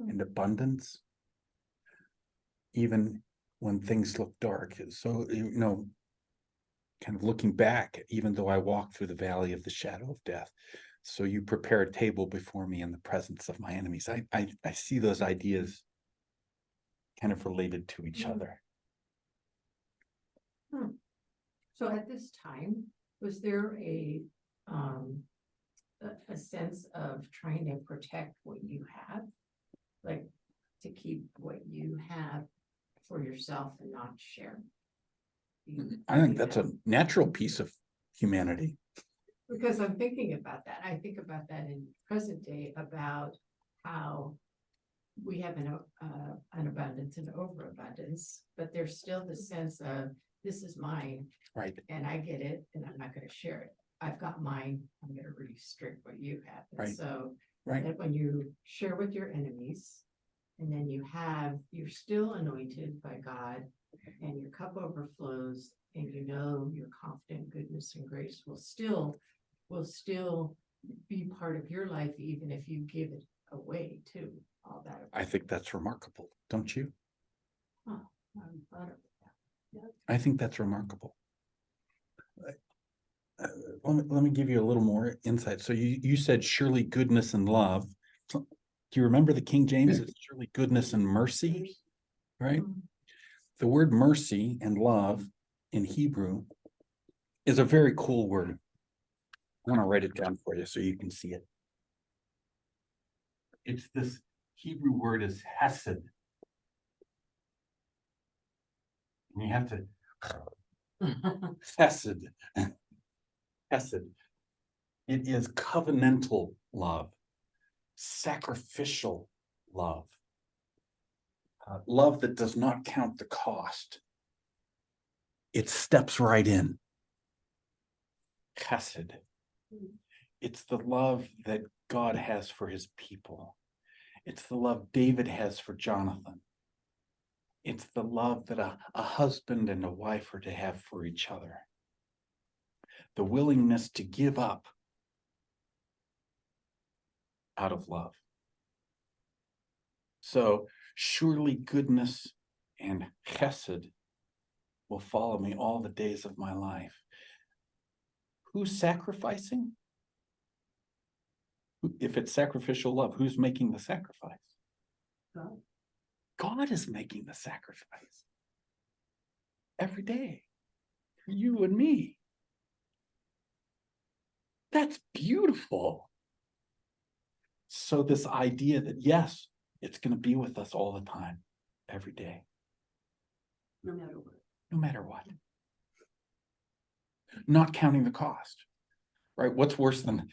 and abundance, even when things look dark. So, kind of looking back, even though I walk through the valley of the shadow of death, so you prepare a table before me in the presence of my enemies. I see those ideas kind of related to each other. So at this time, was there a sense of trying to protect what you have? Like to keep what you have for yourself and not share? I think that's a natural piece of humanity. Because I'm thinking about that. I think about that in present day about how we have an abundance and overabundance, but there's still the sense of this is mine. Right. And I get it and I'm not going to share it. I've got mine. I'm going to restrict what you have. And Right. so Right. that when you share with your enemies and then you're still anointed by God and your cup overflows and your confident goodness and grace will still be part of your life, even if you give it away too. All that. I think that's remarkable, don't you? I hadn't thought of that. I think that's remarkable. Let me give you a little more insight. So you said surely goodness and love. So, do you remember the King James? It's surely goodness and mercy, right? The word mercy and love in Hebrew is a very cool word. I want to write it down for you so you can see it. It's this Hebrew word is hesed. And you have to hesed. Hesed. It is covenantal love, sacrificial love, love that does not count the cost. It steps right in. Chesed. It's the love that God has for his people. It's the love David has for Jonathan. It's the love that a husband and a wife are to have for each other. The willingness to give up out of love. So surely goodness and chesed will follow me all the days of my life. Who's sacrificing? If it's sacrificial love, who's making the sacrifice? God. God is making the sacrifice every day for you and me. That's beautiful. So this idea that yes, it's going to be with us all the time, every day. No matter what. No matter what. Not counting the cost, right? What's worse than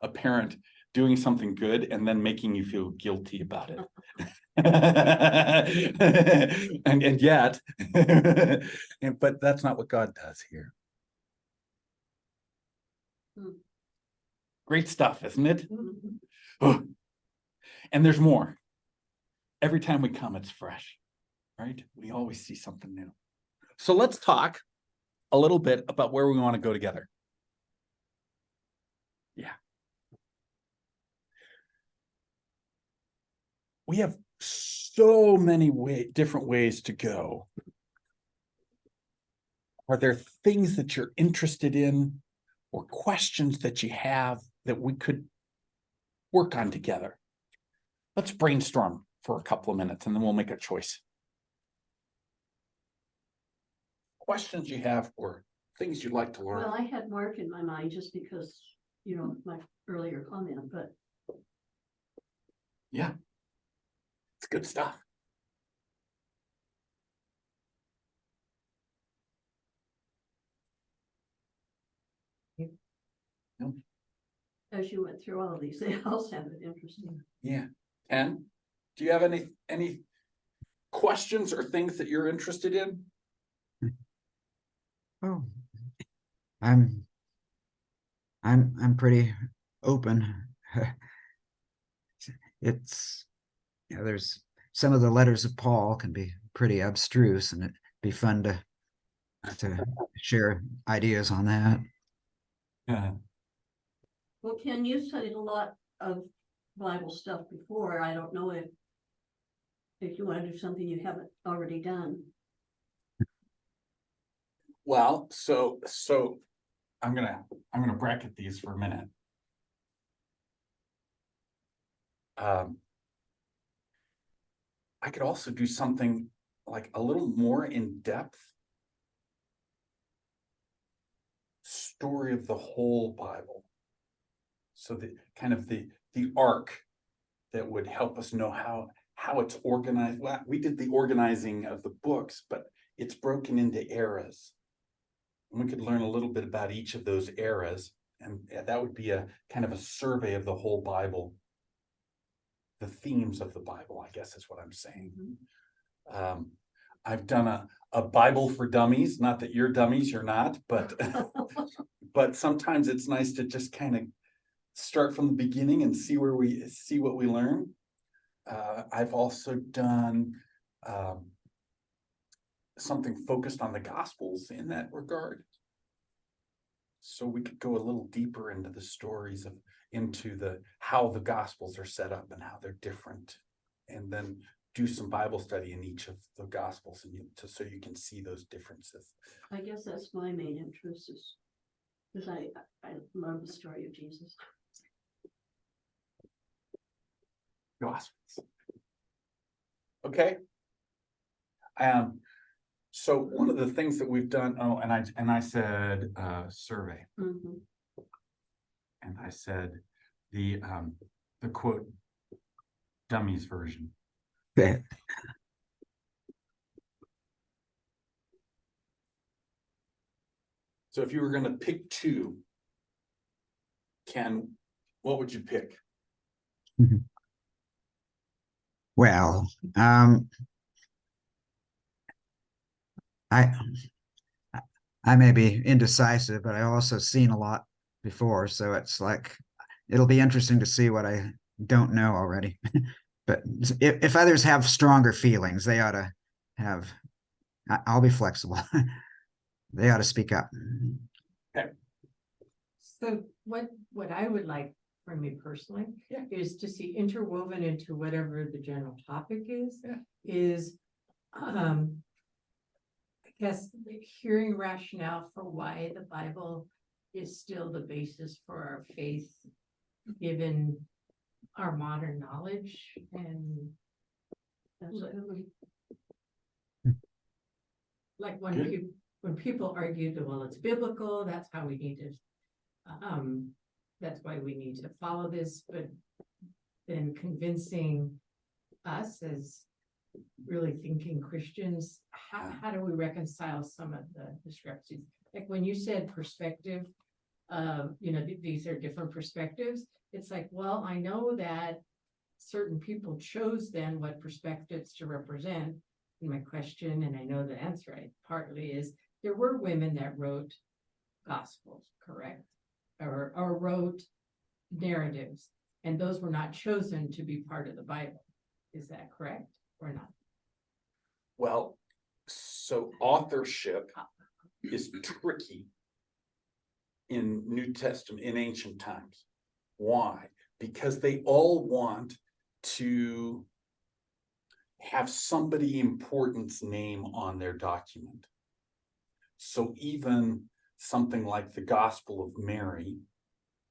a parent doing something good and then making you feel guilty about it? and yet, but that's not what God does here. Great stuff, isn't it? Oh. And there's more. Every time we come, it's fresh, right? We always see something new. So let's talk a little bit about where we want to go together. Yeah. We have so many different ways to go. Are there things that you're interested in or questions that you have that we could work on together? Let's brainstorm for a couple of minutes and then we'll make a choice. Questions you have or things you'd like to learn? Well, I had Mark in my mind just because, my earlier comment, but. Yeah. It's good stuff. As you went through all of these, they all sounded interesting. Yeah. Ken, do you have any questions or things that you're interested in? Oh, I'm pretty open. It's there's some of the letters of Paul can be pretty abstruse, and it'd be fun to share ideas on that. Yeah. Well, Ken, you studied a lot of Bible stuff before. I don't know if you want to do something you haven't already done. Well, so I'm gonna bracket these for a minute. I could also do something like a little more in depth story of the whole Bible. So the kind of the arc that would help us know how it's organized. Well, we did the organizing of the books, but it's broken into eras. And we could learn a little bit about each of those eras, and that would be a kind of a survey of the whole Bible. The themes of the Bible, I guess is what I'm saying. I've done a Bible for dummies, not that you're dummies, you're not, but but sometimes it's nice to just kind of start from the beginning and see what we learn. I've also done something focused on the Gospels in that regard. So we could go a little deeper into the stories into how the Gospels are set up and how they're different, and then do some Bible study in each of the Gospels, and so you can see those differences. I guess that's my main interest, is because I love the story of Jesus. Gospels. Okay. So one of the things that we've done, and I said survey, Mhm. and I said the quote dummies version. Okay. So if you were going to pick two, Ken, what would you pick? Well, I may be indecisive, but I also seen a lot before, so it's like it'll be interesting to see what I don't know already. But if others have stronger feelings, they ought to have. I'll be flexible. They ought to speak up. So what I would like from me personally is to see interwoven into whatever the general topic is I guess hearing rationale for why the Bible is still the basis for our faith, given our modern knowledge, and Absolutely. like when people argued that, well, it's biblical, that's how we need to that's why we need to follow this, but then convincing us as really thinking Christians, how do we reconcile some of the discrepancies? Like when you said perspective, these are different perspectives. It's like, well, I know that certain people chose then what perspectives to represent. And my question, and I know the answer partly is, there were women that wrote gospels, correct? Or wrote narratives, and those were not chosen to be part of the Bible. Is that correct or not? Well, so authorship is tricky in New Testament, in ancient times. Why? Because they all want to have somebody important's name on their document. So even something like the Gospel of Mary,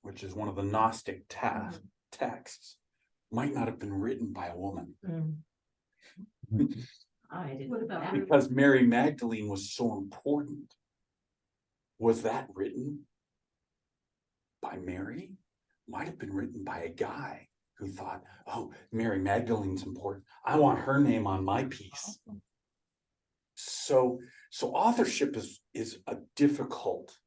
which is one of the Gnostic texts, might not have been written by a woman. I didn't What know about that. Because Mary Magdalene was so important. Was that written by Mary? Might have been written by a guy who thought, oh, Mary Magdalene's important. I want her name on my piece. So authorship is a difficult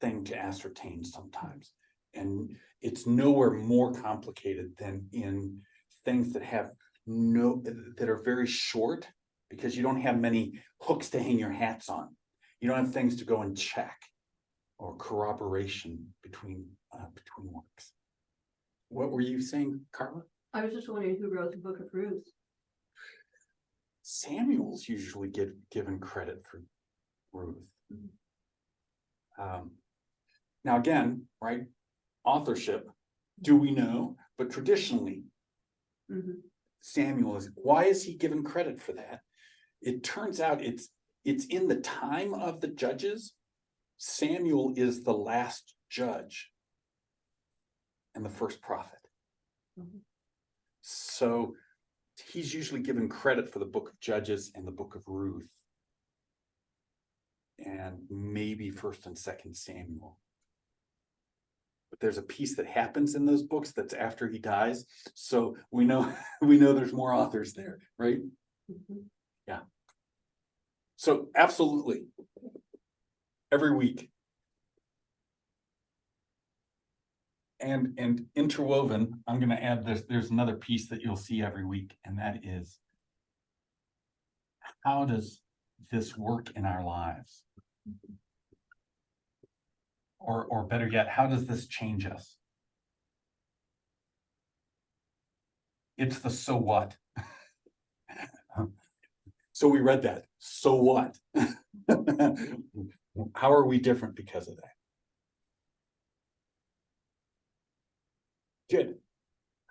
thing to ascertain sometimes. And it's nowhere more complicated than in things that are very short, because you don't have many hooks to hang your hats on. You don't have things to go and check or corroboration between works. What were you saying, Carla? I was just wondering who wrote the Book of Ruth. Samuel's usually given credit for Ruth. Now again, right, authorship, do we know? But traditionally, Mhm. Samuel is, why is he given credit for that? It turns out it's in the time of the judges. Samuel is the last judge and the first prophet. Mhm. So he's usually given credit for the book of Judges and the book of Ruth. And maybe 1st and 2nd Samuel. But there's a piece that happens in those books that's after he dies. So we know there's more authors there, right? Mhm. Yeah. So absolutely. Every week. And interwoven, I'm going to add this. There's another piece that you'll see every week, and that is, how does this work in our lives? Or better yet, how does this change us? It's the so what. So we read that. So what? How are we different because of that? Good.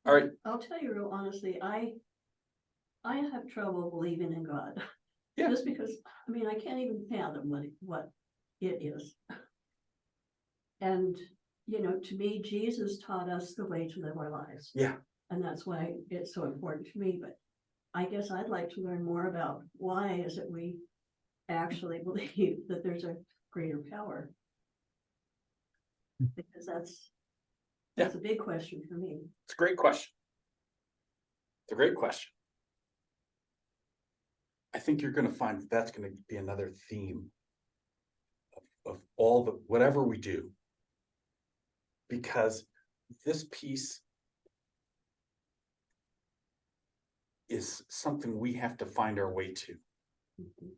All right. I'll tell you real honestly, I have trouble believing in God. Yeah. Just because, I mean, I can't even fathom what it is. And, you know, to me, Jesus taught us the way to live our lives. Yeah. And that's why it's so important to me, but I guess I'd like to learn more about why is it we actually believe that there's a greater power. Because that's a big question for me. It's a great question. It's a great question. I think you're going to find that's going to be another theme of all the whatever we do. Because this piece is something we have to find our way to. Mhm.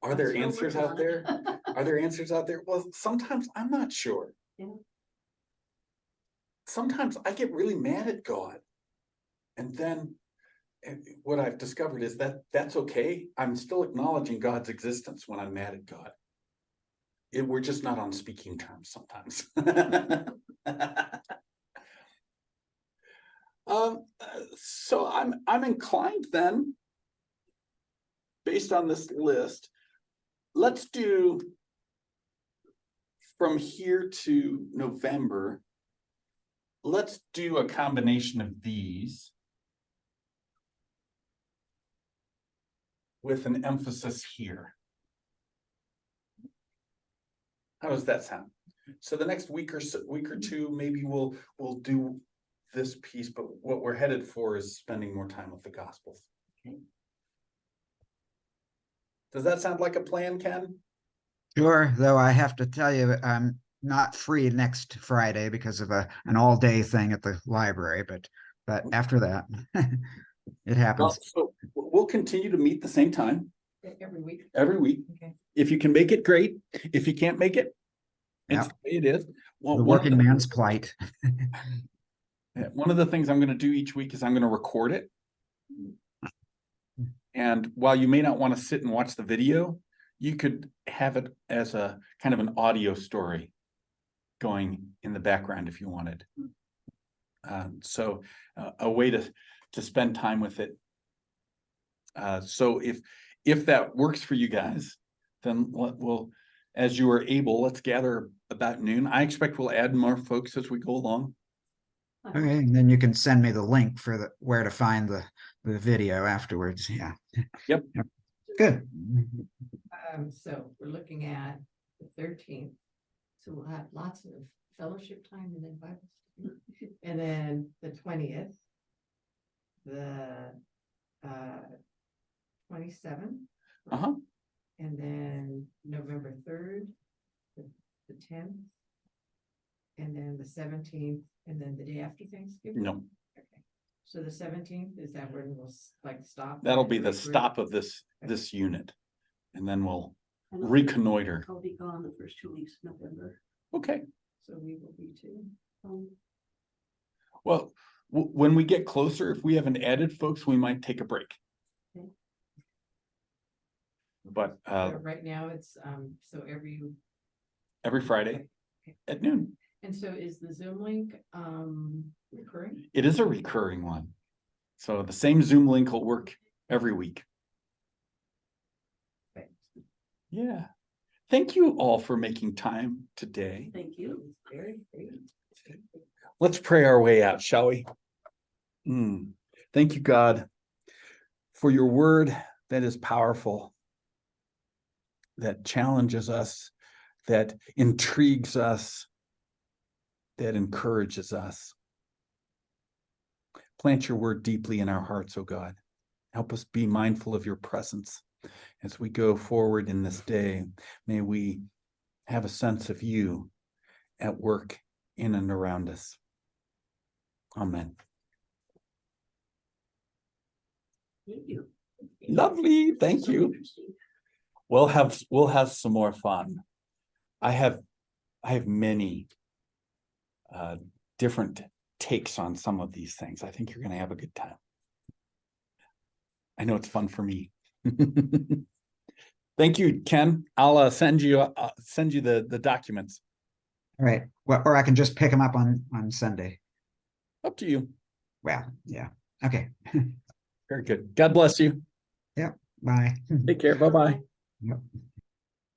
Are I'm there still answers working out on there? it. Are there answers out there? Well, sometimes I'm not sure. Yeah. Sometimes I get really mad at God. And then what I've discovered is that that's okay. I'm still acknowledging God's existence when I'm mad at God. We're just not on speaking terms sometimes. So I'm inclined then, based on this list, let's do from here to November. Let's do a combination of these with an emphasis here. How does that sound? So the next week or two, maybe we'll do this piece, but what we're headed for is spending more time with the Gospels. Okay. Does that sound like a plan, Ken? Sure, though I have to tell you, I'm not free next Friday because of an all-day thing at the library, but after that, it happens. So we'll continue to meet the same time. Every week. Every week. Okay. If you can make it, great. If you can't make it, it's Yep. the way it is. Well, The working man's plight. one of the things I'm going to do each week is I'm going to record it. And while you may not want to sit and watch the video, you could have it as a kind of an audio story going in the background if you wanted. So a way to spend time with it. So if that works for you guys, then we'll, as you are able, let's gather about noon. I expect we'll add more folks as we go along. Okay, and then you can send me the link for where to find the video afterwards. Yeah. Yep. Good. So we're looking at the 13th. So we'll have lots of fellowship time and then Bible study. And then the 20th, the 27th. Uh-huh. And then November 3rd, the 10th. And then the 17th, and then the day after Thanksgiving? No, Okay. So the 17th, is that when we'll like stop? that'll and be the regroup? stop of this unit. And then we'll And reconnoiter. I'll be gone the first 2 weeks of November, Okay. so we will be too. Well, when we get closer, if we haven't added folks, we might take a break. But So right now it's, so every Friday at noon. and so is the Zoom link, recurring? It is a recurring one. So the same Zoom link will work every week. Right. Yeah. Thank you all for making time today. Thank you. Very great. Let's pray our way out, shall we? Thank you, God, for your word that is powerful, that challenges us, that intrigues us, that encourages us. Plant your word deeply in our hearts, O God. Help us be mindful of your presence as we go forward in this day. May we have a sense of you at work in and around us. Amen. Thank you. Lovely. Thank So you. interesting. We'll have some more fun. I have many different takes on some of these things. I think you're going to have a good time. I know it's fun for me. Thank you, Ken. I'll send you the documents. All right. Well, or I can just pick them up on Sunday. Up to you. Well, yeah. Okay. Very good. God bless you. Bye. Take care. Bye-bye. Yep.